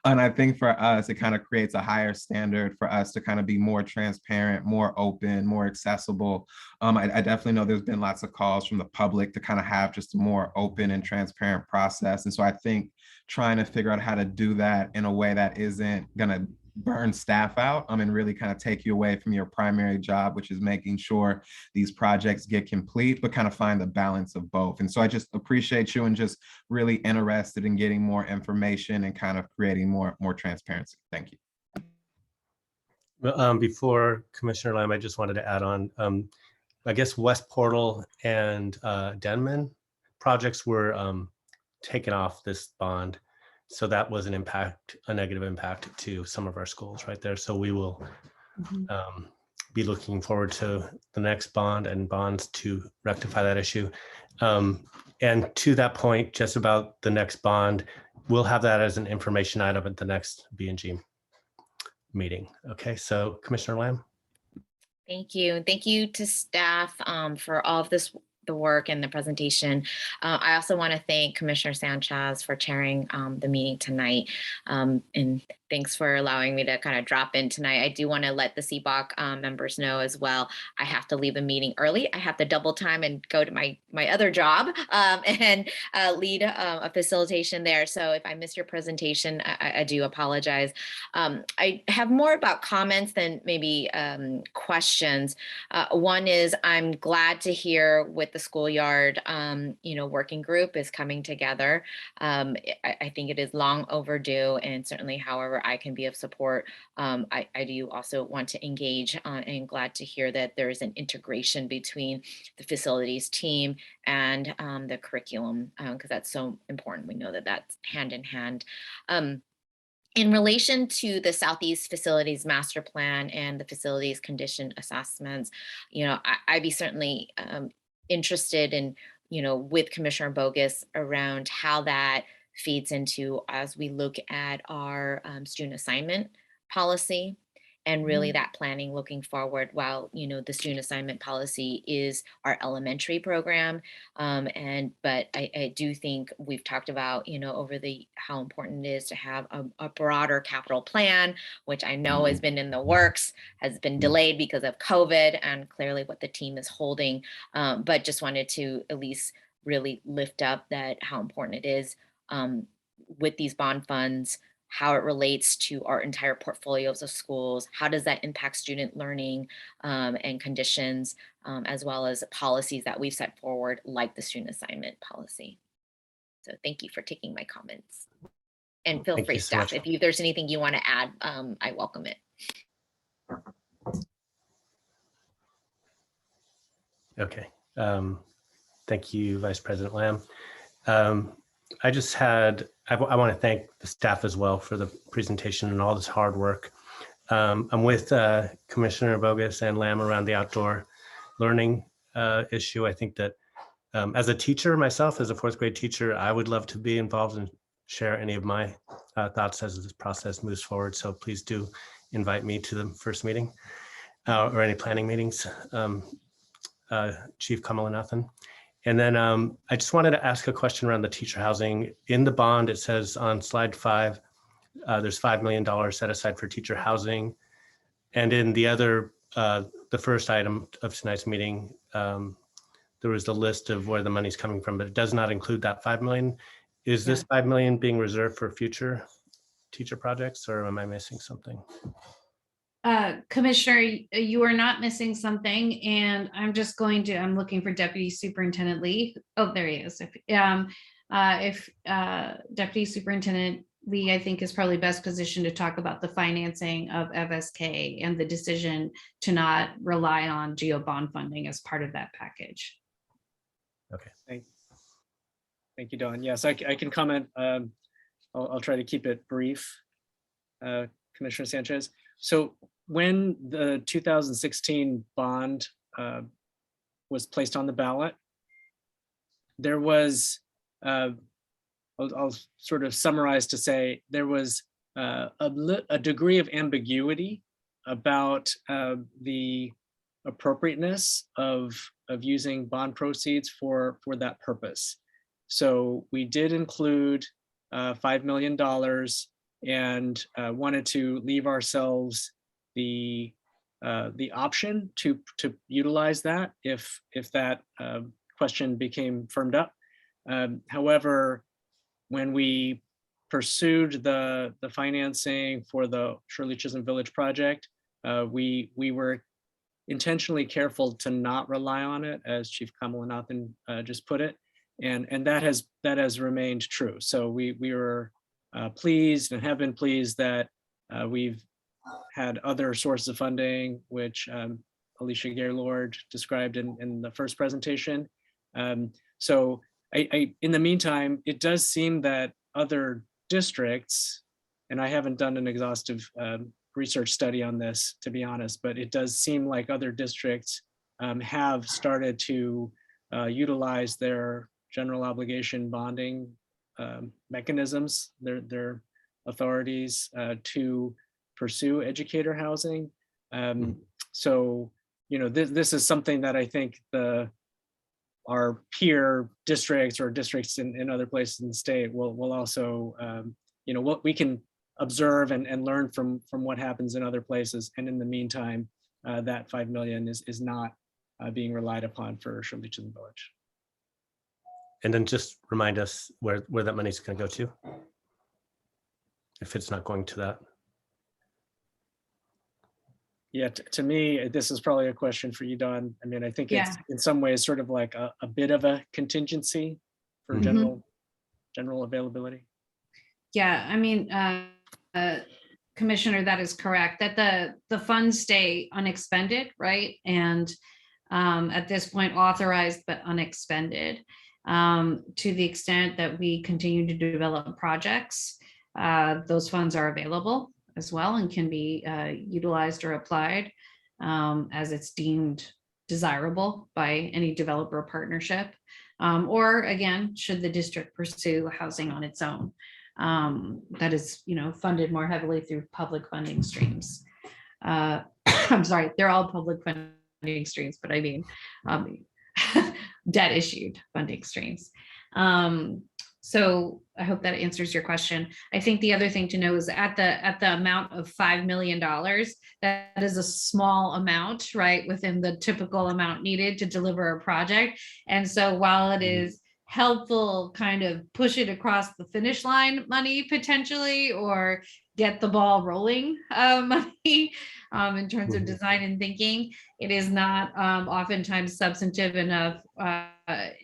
And I think for us, it kind of creates a higher standard for us to kind of be more transparent, more open, more accessible. I definitely know there's been lots of calls from the public to kind of have just a more open and transparent process. And so I think trying to figure out how to do that in a way that isn't going to burn staff out and really kind of take you away from your primary job, which is making sure these projects get complete, but kind of find the balance of both. And so I just appreciate you and just really interested in getting more information and kind of creating more transparency. Thank you. Before Commissioner Lamb, I just wanted to add on, I guess West Portal and Denman projects were taken off this bond. So that was a negative impact to some of our schools right there. So we will be looking forward to the next bond and bonds to rectify that issue. And to that point, just about the next bond, we'll have that as an information item at the next B&G meeting. Okay, so Commissioner Lamb. Thank you. Thank you to staff for all of the work and the presentation. I also want to thank Commissioner Sanchez for chairing the meeting tonight. And thanks for allowing me to kind of drop in tonight. I do want to let the CBOC members know as well. I have to leave the meeting early. I have to double time and go to my other job and lead a facilitation there. So if I miss your presentation, I do apologize. I have more about comments than maybe questions. One is I'm glad to hear with the schoolyard, working group is coming together. I think it is long overdue, and certainly however I can be of support. I do also want to engage and glad to hear that there is an integration between the facilities team and the curriculum, because that's so important. We know that that's hand in hand. In relation to the Southeast Facilities Master Plan and the facilities condition assessments, I'd be certainly interested in, with Commissioner Bogus around how that feeds into as we look at our student assignment policy and really that planning looking forward. While the student assignment policy is our elementary program, but I do think we've talked about over how important it is to have a broader capital plan, which I know has been in the works, has been delayed because of COVID and clearly what the team is holding, but just wanted to at least really lift up that how important it is with these bond funds, how it relates to our entire portfolios of schools, how does that impact student learning and conditions, as well as policies that we've set forward, like the student assignment policy. So thank you for taking my comments. And feel free, staff, if there's anything you want to add, I welcome it. Okay. Thank you, Vice President Lamb. I want to thank the staff as well for the presentation and all this hard work. I'm with Commissioner Bogus and Lamb around the outdoor learning issue. I think that as a teacher myself, as a fourth grade teacher, I would love to be involved and share any of my thoughts as this process moves forward. So please do invite me to the first meeting or any planning meetings, Chief Kamalanathan. And then I just wanted to ask a question around the teacher housing. In the bond, it says on slide 5, there's $5 million set aside for teacher housing. And in the other, the first item of tonight's meeting, there was the list of where the money's coming from, but it does not include that $5 million. Is this $5 million being reserved for future teacher projects, or am I missing something? Commissioner, you are not missing something, and I'm looking for Deputy Superintendent Lee. Oh, there he is. If Deputy Superintendent Lee, I think, is probably best positioned to talk about the financing of FSK and the decision to not rely on GEO bond funding as part of that package. Okay. Thank you, Don. Yes, I can comment. I'll try to keep it brief, Commissioner Sanchez. So when the 2016 bond was placed on the ballot, there was, I'll sort of summarize to say, there was a degree of ambiguity about the appropriateness of using bond proceeds for that purpose. So we did include $5 million and wanted to leave ourselves the option to utilize that if that question became firmed up. However, when we pursued the financing for the Shirley Chisholm Village project, we were intentionally careful to not rely on it, as Chief Kamalanathan just put it, and that has remained true. So we were pleased and have been pleased that we've had other sources of funding, which Alicia Gaylord described in the first presentation. So in the meantime, it does seem that other districts, and I haven't done an exhaustive research study on this, to be honest, but it does seem like other districts have started to utilize their general obligation bonding mechanisms, their authorities to pursue educator housing. So, this is something that I think our peer districts or districts in other places in the state will also, what we can observe and learn from what happens in other places. And in the meantime, that 5 million is not being relied upon for Shirley Chisholm Village. And then just remind us where that money's going to go to, if it's not going to that. Yeah, to me, this is probably a question for you, Don. I mean, I think it's in some ways sort of like a bit of a contingency for general availability. Yeah, I mean, Commissioner, that is correct, that the funds stay unexpended, right? And at this point authorized but unexpended. To the extent that we continue to develop projects, those funds are available as well and can be utilized or applied as it's deemed desirable by any developer partnership. Or again, should the district pursue housing on its own, that is, funded more heavily through public funding streams. I'm sorry, they're all public funding streams, but I mean, debt issued funding streams. So I hope that answers your question. I think the other thing to know is at the amount of $5 million, that is a small amount, right, within the typical amount needed to deliver a project. And so while it is helpful kind of push it across the finish line money potentially, or get the ball rolling money in terms of design and thinking, it is not oftentimes substantive enough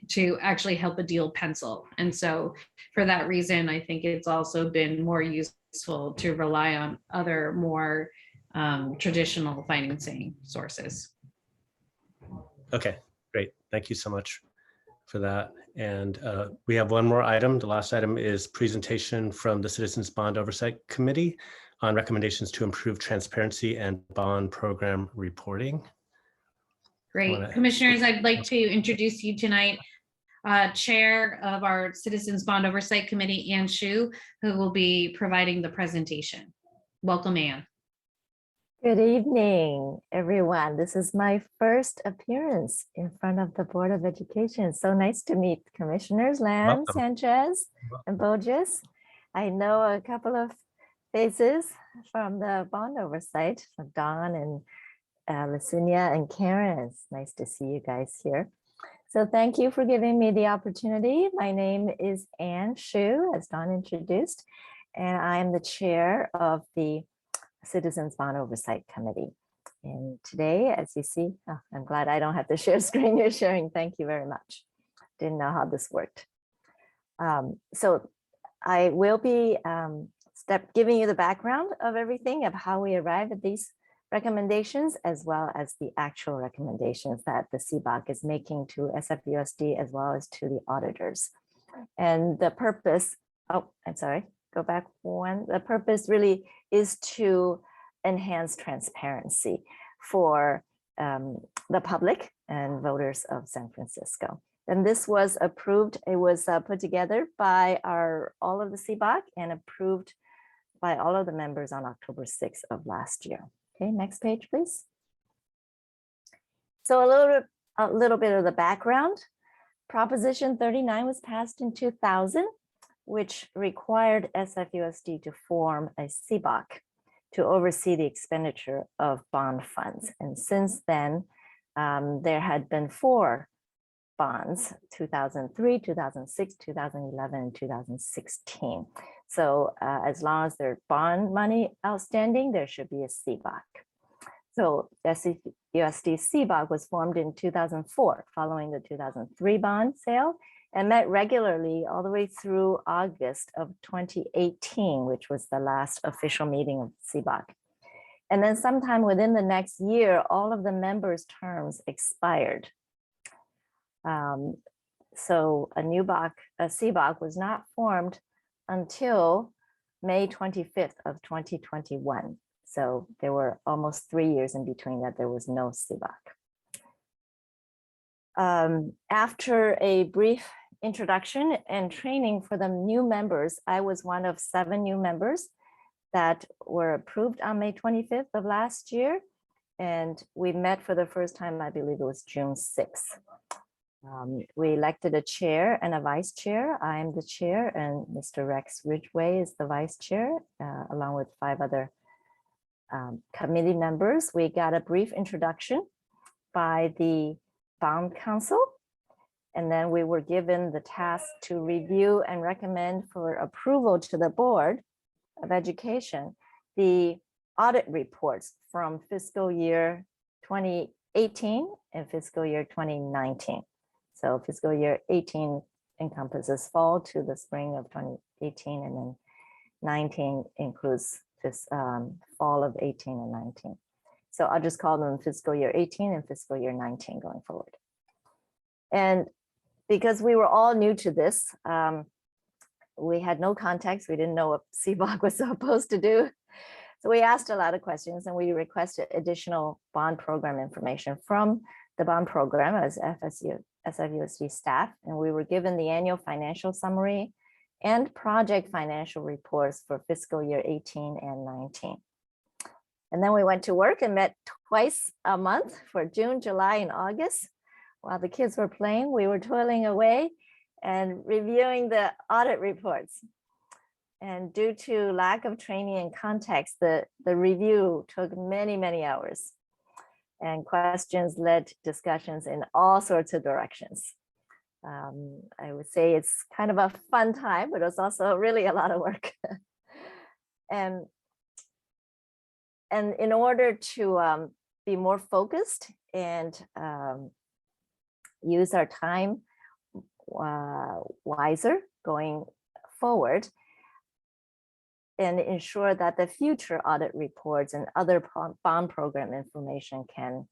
to actually help a deal pencil. And so for that reason, I think it's also been more useful to rely on other more traditional financing sources. Okay, great. Thank you so much for that. And we have one more item. The last item is presentation from the Citizens Bond Oversight Committee on recommendations to improve transparency and bond program reporting. Great. Commissioners, I'd like to introduce you tonight, Chair of our Citizens Bond Oversight Committee, Ann Shu, who will be providing the presentation. Welcome, Ann. Good evening, everyone. This is my first appearance in front of the Board of Education. So nice to meet Commissioners Lamb, Sanchez, and Burgess. I know a couple of faces from the bond oversight, Don and Lasunia and Karen. It's nice to see you guys here. So thank you for giving me the opportunity. My name is Ann Shu, as Don introduced, and I am the chair of the Citizens Bond Oversight Committee. And today, as you see, I'm glad I don't have to share screen you're sharing. Thank you very much. Didn't know how this worked. So I will be giving you the background of everything of how we arrive at these recommendations, as well as the actual recommendations that the CBOC is making to SFUSD as well as to the auditors. And the purpose, oh, I'm sorry, go back one. The purpose really is to enhance transparency for the public and voters of San Francisco. And this was approved. It was put together by all of the CBOC and approved by all of the members on October 6th of last year. Okay, next page, please. So a little bit of the background. Proposition 39 was passed in 2000, which required SFUSD to form a CBOC to oversee the expenditure of bond funds. And since then, there had been 4 bonds, 2003, 2006, 2011, and 2016. So as long as there's bond money outstanding, there should be a CBOC. So SFUSD CBOC was formed in 2004 following the 2003 bond sale and met regularly all the way through August of 2018, which was the last official meeting of CBOC. And then sometime within the next year, all of the members' terms expired. So a CBOC was not formed until May 25th of 2021. So there were almost 3 years in between that there was no CBOC. After a brief introduction and training for the new members, I was one of 7 new members that were approved on May 25th of last year. And we met for the first time, I believe it was June 6th. We elected a chair and a vice chair. I am the chair and Mr. Rex Ridgway is the vice chair, along with 5 other committee members. We got a brief introduction by the Bond Council, and then we were given the task to review and recommend for approval to the Board of Education the audit reports from fiscal year 2018 and fiscal year 2019. So fiscal year 18 encompasses fall to the spring of 2018, and then 19 includes this fall of 18 and 19. So I'll just call them fiscal year 18 and fiscal year 19 going forward. And because we were all new to this, we had no context. We didn't know what CBOC was supposed to do. So we asked a lot of questions and we requested additional bond program information from the bond program as SFUSD staff. And we were given the annual financial summary and project financial reports for fiscal year 18 and 19. And then we went to work and met twice a month for June, July, and August. While the kids were playing, we were toiling away and reviewing the audit reports. And due to lack of training and context, the review took many, many hours. And questions led to discussions in all sorts of directions. I would say it's kind of a fun time, but it's also really a lot of work. And in order to be more focused and use our time wiser going forward, and ensure that the future audit reports and other bond program information can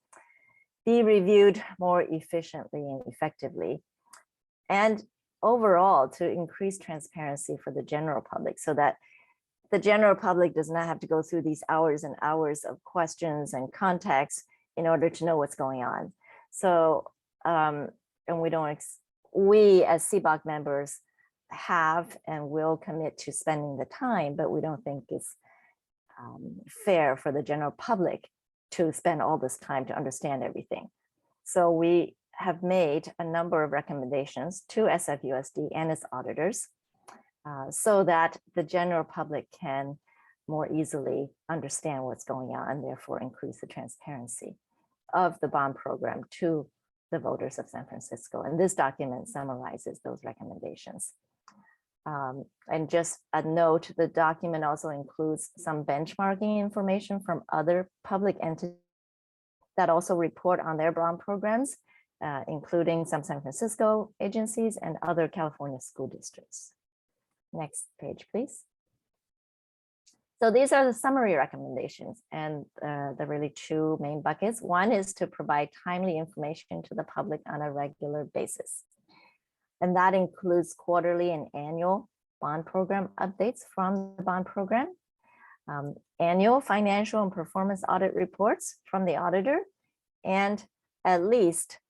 be reviewed more efficiently and effectively. And overall, to increase transparency for the general public so that the general public does not have to go through these hours and hours of questions and context in order to know what's going on. So, and we as CBOC members have and will commit to spending the time, but we don't think it's fair for the general public to spend all this time to understand everything. So we have made a number of recommendations to SFUSD and its auditors so that the general public can more easily understand what's going on and therefore increase the transparency of the bond program to the voters of San Francisco. And this document summarizes those recommendations. And just a note, the document also includes some benchmarking information from other public entities that also report on their bond programs, including some San Francisco agencies and other California school districts. Next page, please. So these are the summary recommendations, and the really 2 main buckets. One is to provide timely information to the public on a regular basis. And that includes quarterly and annual bond program updates from the bond program, annual financial and performance audit reports from the auditor, and at least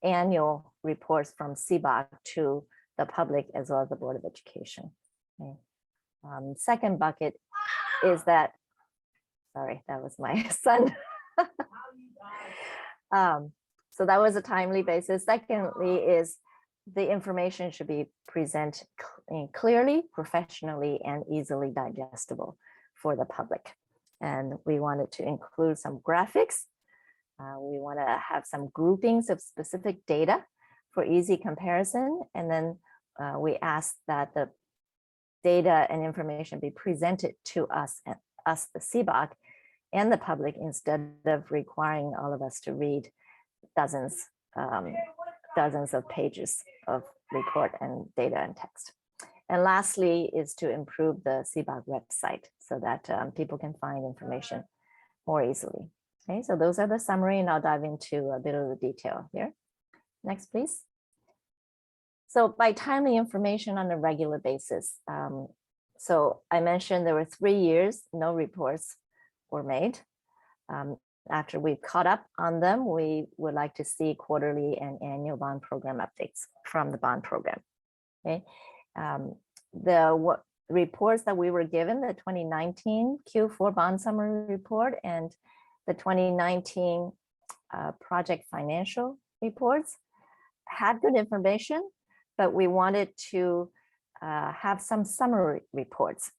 annual reports from CBOC to the public as well as the Board of Education. Okay. Second bucket is that, sorry, that was my son. So that was a timely basis. Secondly is the information should be presented clearly, professionally, and easily digestible for the public. And we wanted to include some graphics. We want to have some groupings of specific data for easy comparison. And then we ask that the data and information be presented to us, the CBOC, and the public, instead of requiring all of us to read dozens of pages of report and data and text. And lastly is to improve the CBOC website so that people can find information more easily. Okay, so those are the summary, and I'll dive into a bit of the detail here. Next, please. So by timely information on a regular basis. So I mentioned there were 3 years, no reports were made. After we've caught up on them, we would like to see quarterly and annual bond program updates from the bond program. Okay. The reports that we were given, the 2019 Q4 bond summary report and the 2019 project financial reports had good information, but we wanted to have some summary reports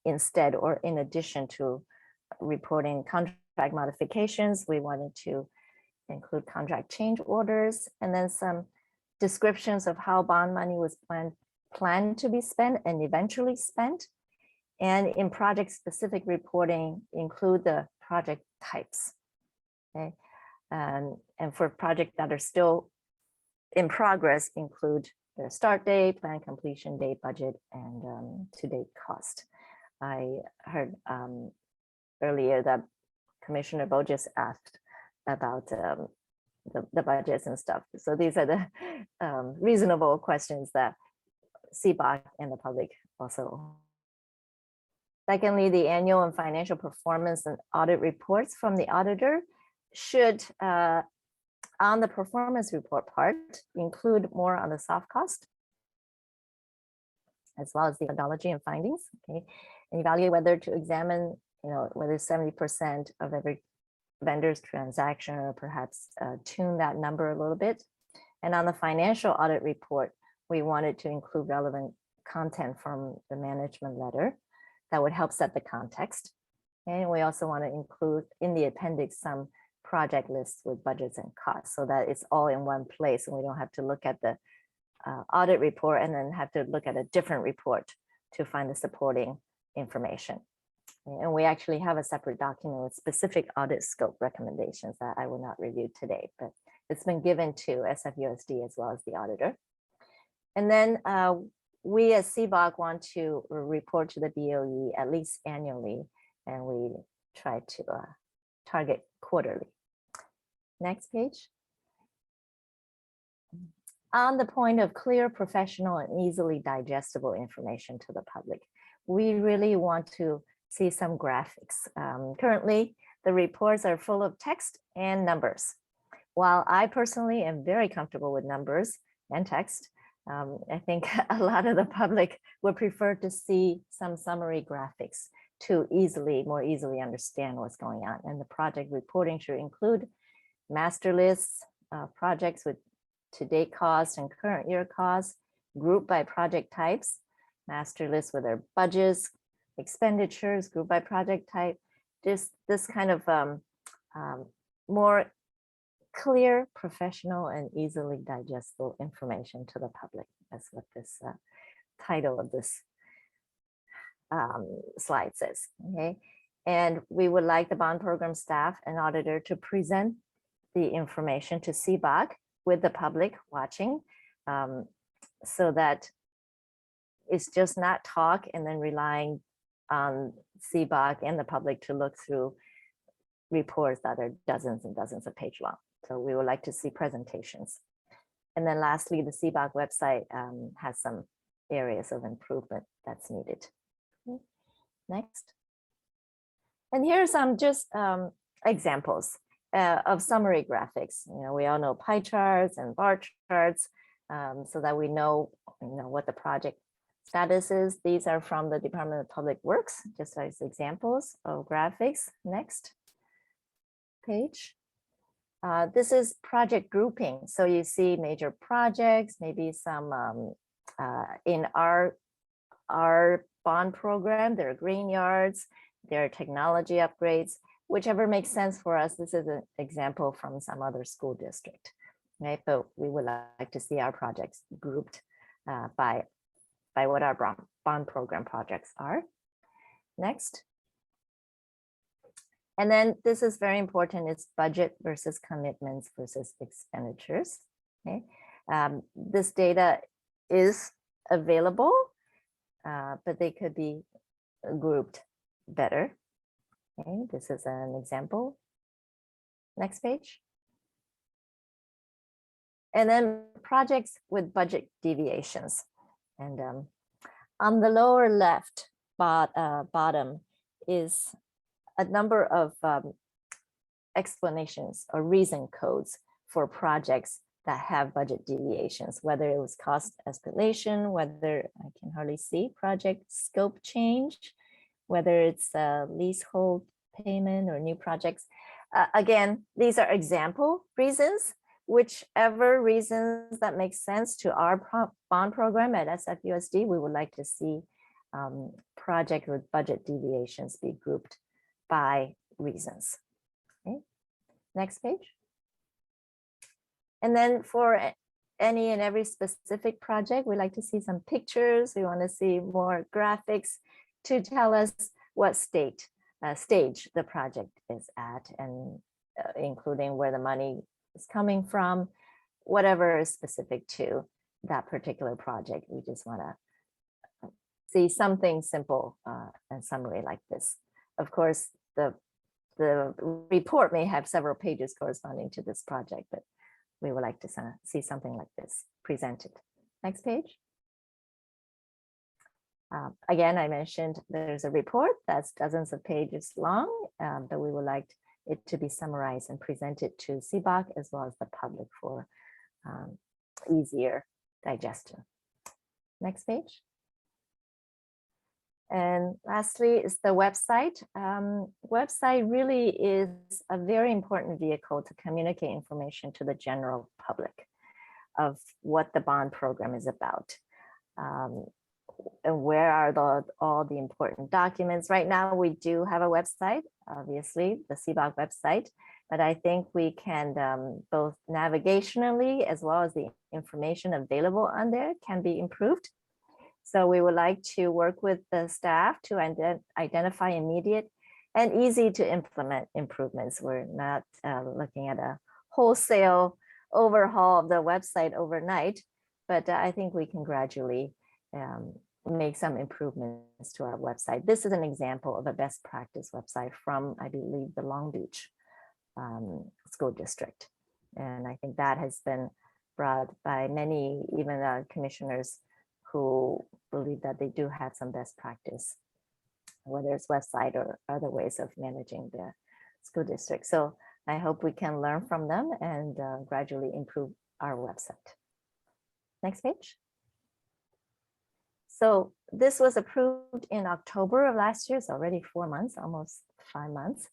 instead, or in addition to reporting contract modifications. We wanted to include contract change orders, and then some descriptions of how bond money was planned to be spent and eventually spent. And in project specific reporting, include the project types. Okay. And for projects that are still in progress, include their start date, plan completion date, budget, and to-date cost. I heard earlier that Commissioner Burgess asked about the budgets and stuff. So these are the reasonable questions that CBOC and the public also. Secondly, the annual and financial performance and audit reports from the auditor should, on the performance report part, include more on the soft cost, as well as the methodology and findings. Okay, and evaluate whether to examine, whether 70% of every vendor's transaction, or perhaps tune that number a little bit. And on the financial audit report, we wanted to include relevant content from the management letter that would help set the context. And we also want to include in the appendix some project lists with budgets and costs, so that it's all in one place and we don't have to look at the audit report and then have to look at a different report to find the supporting information. And we actually have a separate document with specific audit scope recommendations that I will not review today, but it's been given to SFUSD as well as the auditor. And then we as CBOC want to report to the BOE at least annually, and we try to target quarterly. Next page. On the point of clear, professional, and easily digestible information to the public, we really want to see some graphics. Currently, the reports are full of text and numbers. While I personally am very comfortable with numbers and text, I think a lot of the public would prefer to see some summary graphics to more easily understand what's going on. And the project reporting should include master lists, projects with to-date cost and current year costs, grouped by project types, master lists with their budgets, expenditures, grouped by project type. Just this kind of more clear, professional, and easily digestible information to the public. That's what this title of this slide says. Okay, and we would like the bond program staff and auditor to present the information to CBOC with the public watching, so that it's just not talk and then relying on CBOC and the public to look through reports that are dozens and dozens of pages long. So we would like to see presentations. And then lastly, the CBOC website has some areas of improvement that's needed. Okay. Next. And here are some just examples of summary graphics. You know, we all know pie charts and bar charts, so that we know, what the project status is. These are from the Department of Public Works, just as examples of graphics. Next page. This is project grouping. So you see major projects, maybe some in our bond program, there are green yards, there are technology upgrades, whichever makes sense for us. This is an example from some other school district, right? But we would like to see our projects grouped by what our bond program projects are. Next. And then this is very important, it's budget versus commitments versus expenditures. Okay. This data is available, but they could be grouped better. Okay, this is an example. Next page. And then projects with budget deviations. And on the lower left bottom is a number of explanations or reason codes for projects that have budget deviations, whether it was cost escalation, whether I can hardly see project scope change, whether it's a leasehold payment or new projects. Again, these are example reasons. Whichever reasons that make sense to our bond program at SFUSD, we would like to see project with budget deviations be grouped by reasons. Okay. Next page. And then for any and every specific project, we like to see some pictures. We want to see more graphics to tell us what stage the project is at, and including where the money is coming from, whatever is specific to that particular project. We just want to see something simple and summary like this. Of course, the report may have several pages corresponding to this project, but we would like to see something like this presented. Next page. Again, I mentioned there's a report that's dozens of pages long, but we would like it to be summarized and presented to CBOC as well as the public for easier digestion. Next page. And lastly is the website. Website really is a very important vehicle to communicate information to the general public of what the bond program is about. And where are all the important documents. Right now, we do have a website, obviously, the CBOC website, but I think we can both navigationally as well as the information available on there can be improved. So we would like to work with the staff to identify immediate and easy to implement improvements. We're not looking at a wholesale overhaul of the website overnight, but I think we can gradually make some improvements to our website. This is an example of a best practice website from, I believe, the Long Beach school district. And I think that has been brought by many, even commissioners who believe that they do have some best practice, whether it's website or other ways of managing the school district. So I hope we can learn from them and gradually improve our website. Next page. So this was approved in October of last year. It's already 4 months, almost 5 months.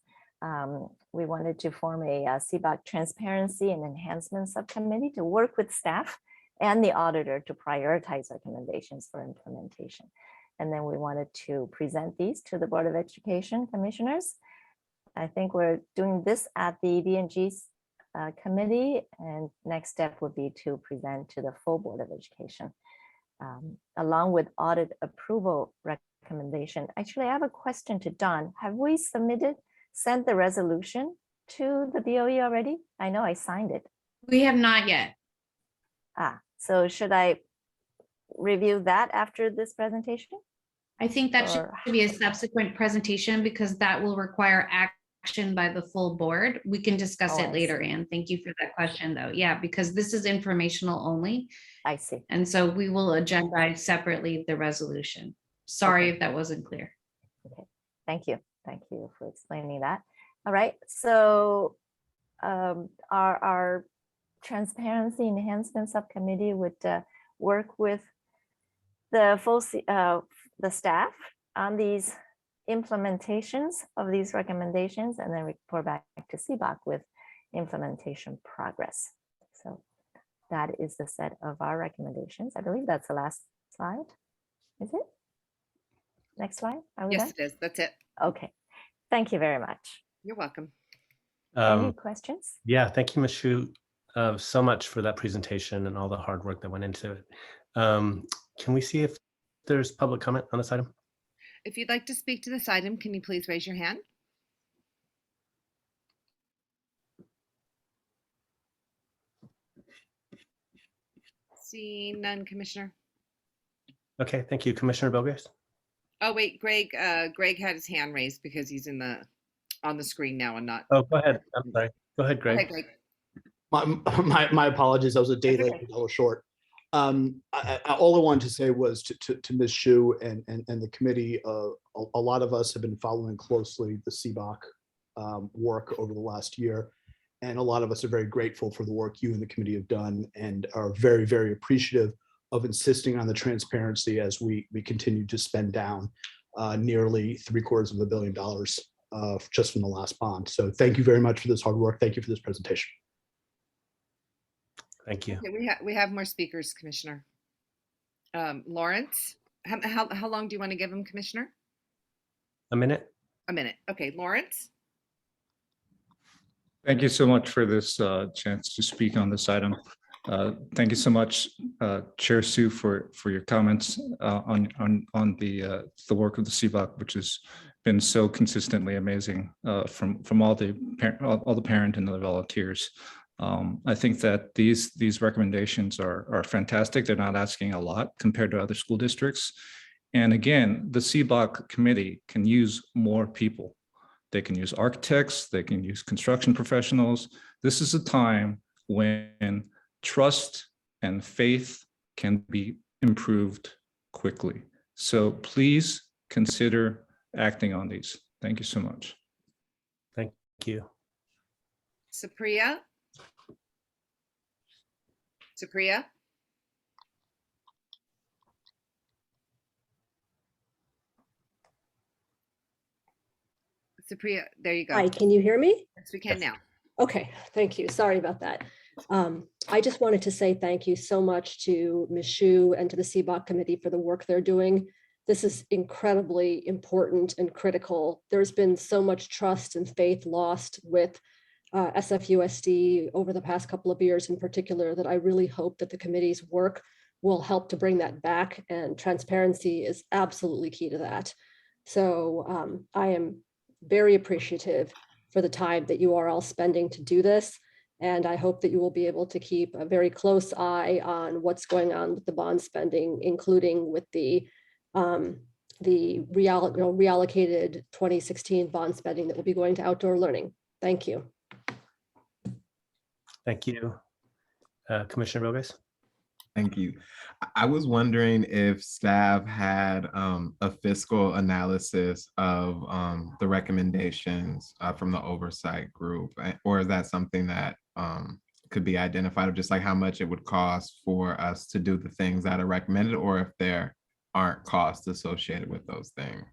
We wanted to form a CBOC Transparency and Enhancement Subcommittee to work with staff and the auditor to prioritize recommendations for implementation. And then we wanted to present these to the Board of Education commissioners. I think we're doing this at the B&G committee, and next step would be to present to the full Board of Education. Along with audit approval recommendation. Actually, I have a question to Don. Have we sent the resolution to the BOE already? I know I signed it. We have not yet. So should I review that after this presentation? I think that should be a subsequent presentation because that will require action by the full board, we can discuss Oh, it I later, see. Anne. Thank you for that question, though. Yeah, because this is informational only. I see. And so we will agendize separately the resolution. Sorry Okay. if that wasn't clear. Okay, thank you. Thank you for explaining that. All right, so our Transparency Enhancement Subcommittee would work with the the staff on these implementations of these recommendations, and then report back to CBOC with implementation progress. So that is the set of our recommendations. I believe that's the last slide. Is it? Next slide. Are we Yes, done? it is. That's it. Okay. Thank you very much. You're welcome. Any questions? Yeah, thank you, Ms. Shu, so much for that presentation and all the hard work that went into it. Can we see if there's public comment on this item? If you'd like to speak to this item, can you please raise your hand? Seeing none, Commissioner. Okay, thank you. Commissioner Bogus? Oh, wait, Greg had his hand raised because he's on the screen now and not. Oh, go ahead. I'm sorry. Go ahead, Go Greg. ahead, Greg. My apologies. I was a day That's late. I was short. All I wanted to say was to Ms. Shu and the committee, a lot of us have been following closely the CBOC work over the last year. And a lot of us are very grateful for the work you and the committee have done and are very, very appreciative of insisting on the transparency as we continue to spend down nearly $750 million just from the last bond. So thank you very much for this hard work. Thank you for this presentation. Thank you. Okay, we have more speakers, Commissioner. Lawrence, how long do you want to give him, Commissioner? A minute? A minute. Okay, Lawrence. Thank you so much for this chance to speak on this item. Thank you so much, Chair Sue, for your comments on the work of the CBOC, which has been so consistently amazing from all the parent and the volunteers. I think that these recommendations are fantastic. They're not asking a lot compared to other school districts. And again, the CBOC committee can use more people. They can use architects, they can use construction professionals. This is a time when trust and faith can be improved quickly. So please consider acting on these. Thank you so much. Thank you. Supriya. Supriya. Supriya, there you go. Hi, can you hear me? Yes, we can now. Okay, thank you. Sorry about that. I just wanted to say thank you so much to Ms. Shu and to the CBOC committee for the work they're doing. This is incredibly important and critical. There's been so much trust and faith lost with SFUSD over the past couple of years in particular that I really hope that the committee's work will help to bring that back, and transparency is absolutely key to that. So I am very appreciative for the time that you are all spending to do this. And I hope that you will be able to keep a very close eye on what's going on with the bond spending, including with the reallocated 2016 bond spending that will be going to outdoor learning. Thank you. Thank you. Commissioner Bogus? Thank you. I was wondering if staff had a fiscal analysis of the recommendations from the oversight group, or is that something that could be identified, of just like how much it would cost for us to do the things that are recommended, or if there aren't costs associated with those things?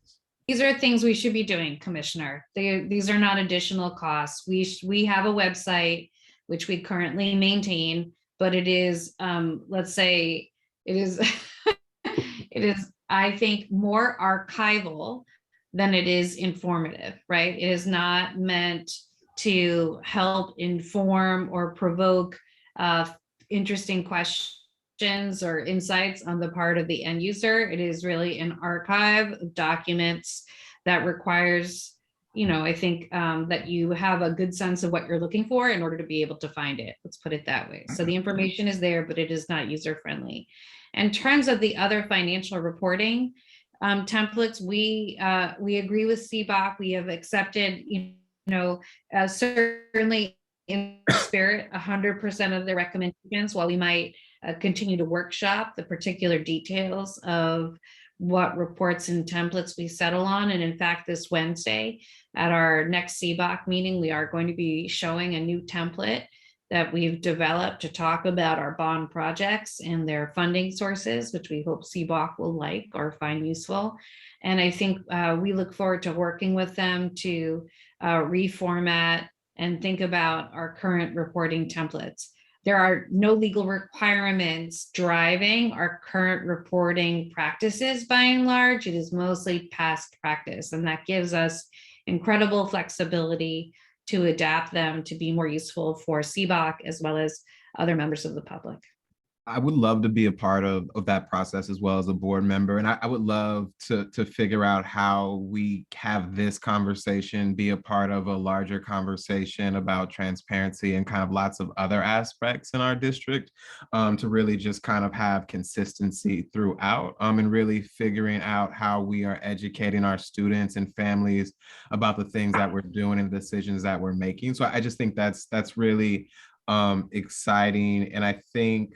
These are things we should be doing, Commissioner. These are not additional costs. We have a website which we currently maintain, but it is, let's say, it is, it is, I think, more archival than it is informative, right? It is not meant to help inform or provoke interesting questions or insights on the part of the end user. It is really an archive of documents that requires, I think that you have a good sense of what you're looking for in order to be able to find it. Let's put it that way. So the information is there, but it is not user-friendly. In terms of the other financial reporting templates, we agree with CBOC. We have accepted, certainly in spirit, 100% of the recommendations, while we might continue to workshop the particular details of what reports and templates we settle on. And in fact, this Wednesday at our next CBOC meeting, we are going to be showing a new template that we've developed to talk about our bond projects and their funding sources, which we hope CBOC will like or find useful. And I think we look forward to working with them to reformat and think about our current reporting templates. There are no legal requirements driving our current reporting practices by and large. It is mostly past practice, and that gives us incredible flexibility to adapt them to be more useful for CBOC as well as other members of the public. I would love to be a part of that process as well as a board member. And I would love to figure out how we have this conversation be a part of a larger conversation about transparency and kind of lots of other aspects in our district, to really just kind of have consistency throughout, and really figuring out how we are educating our students and families about the things that we're doing and decisions that we're making. So I just think that's really exciting. And I think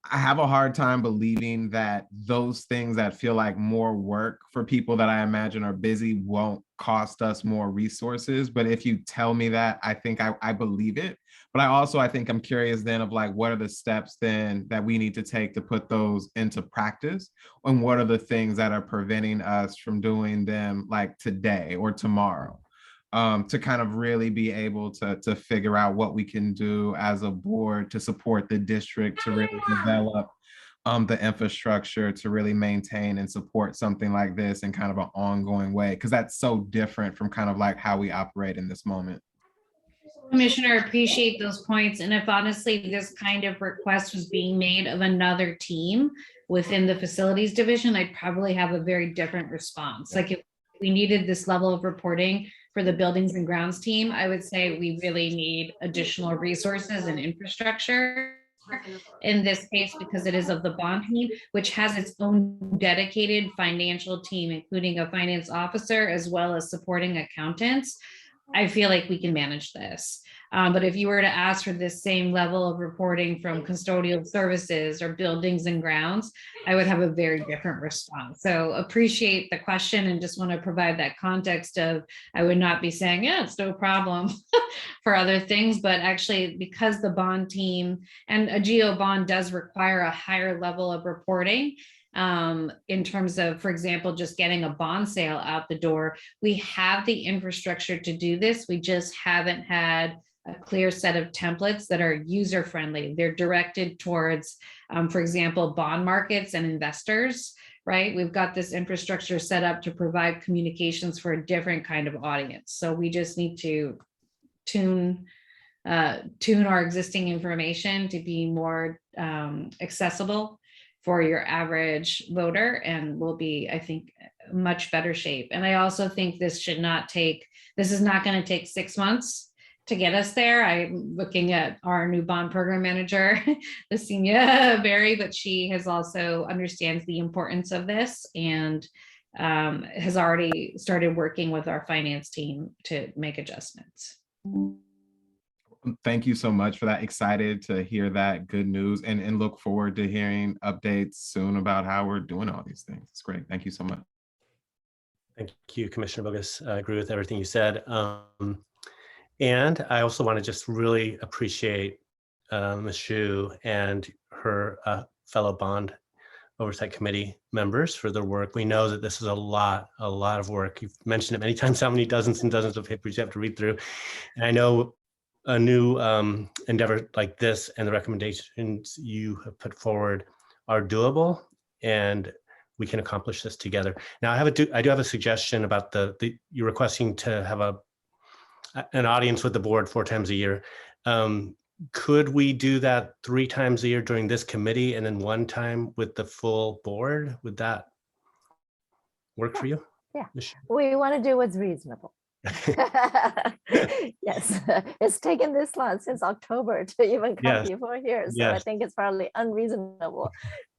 I have a hard time believing that those things that feel like more work for people that I imagine are busy won't cost us more resources. But if you tell me that, I think I believe it. But I think I'm curious then of like, what are the steps then that we need to take to put those into practice? And what are the things that are preventing us from doing them like today or tomorrow? To kind of really be able to figure out what we can do as a board to support the district, to really develop the infrastructure to really maintain and support something like this in kind of an ongoing way, because that's so different from kind of like how we operate in this moment. Commissioner, appreciate those points. And if honestly, this kind of request was being made of another team within the facilities division, I'd probably have a very different response. Like if we needed this level of reporting for the buildings and grounds team, I would say we really need additional resources and infrastructure in this case, because it is of the bond team, which has its own dedicated financial team, including a finance officer, as well as supporting accountants. I feel like we can manage this. But if you were to ask for this same level of reporting from custodial services or buildings and grounds, I would have a very different response. So appreciate the question and just want to provide that context of, I would not be saying, yeah, it's no problem for other things, but actually because the bond team and a GO bond does require a higher level of reporting, in terms of, for example, just getting a bond sale out the door, we have the infrastructure to do this. We just haven't had a clear set of templates that are user-friendly. They're directed towards, for example, bond markets and investors, right? We've got this infrastructure set up to provide communications for a different kind of audience. So we just need to tune our existing information to be more accessible for your average voter, and will be, I think, much better shape. And I also think this is not going to take 6 months to get us there. I'm looking at our new bond program manager, Alicia Gaylord, but she has also understands the importance of this and has already started working with our finance team to make adjustments. Thank you so much for that. Excited to hear that good news and look forward to hearing updates soon about how we're doing all these things. It's great. Thank you so much. Thank you, Commissioner Bogus. I agree with everything you said. And I also want to just really appreciate Ms. Xu and her fellow bond oversight committee members for their work. We know that this is a lot of work. You've mentioned it many times, how many dozens and dozens of papers you have to read through. And I know a new endeavor like this and the recommendations you have put forward are doable, and we can accomplish this together. Now, I do have a suggestion about you're requesting to have an audience with the board 4 times a year. Could we do that 3 times a year during this committee and then 1 time with the full board? Would that work for you? Yeah, we want to do what's reasonable. Yes, it's taken this long since October to even come before here. So I think it's probably unreasonable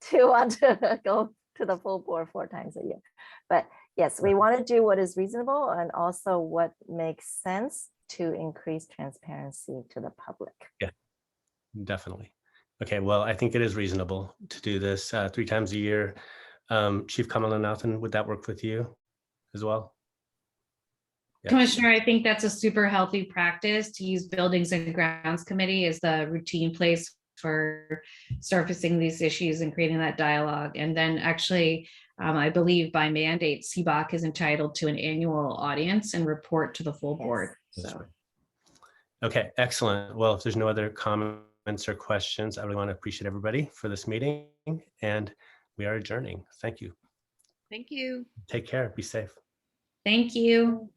to want to go to the full board 4 times a year. But yes, we want to do what is reasonable and also what makes sense to increase transparency to the public. Yeah, definitely. Okay, well, I think it is reasonable to do this 3 times a year. Chief Kamalanathan, would that work with you as well? Yeah. Commissioner, I think that's a super healthy practice to use Buildings and Grounds Committee as the routine place for surfacing these issues and creating that dialogue. And then actually, I believe by mandate, CBOC is entitled to an annual audience and report to the full board. That's So, right. Okay, excellent. Well, if there's no other comments or questions, I really want to appreciate everybody for this meeting, and we are adjourning. Thank you. Thank you. Take care. Be safe. thank you.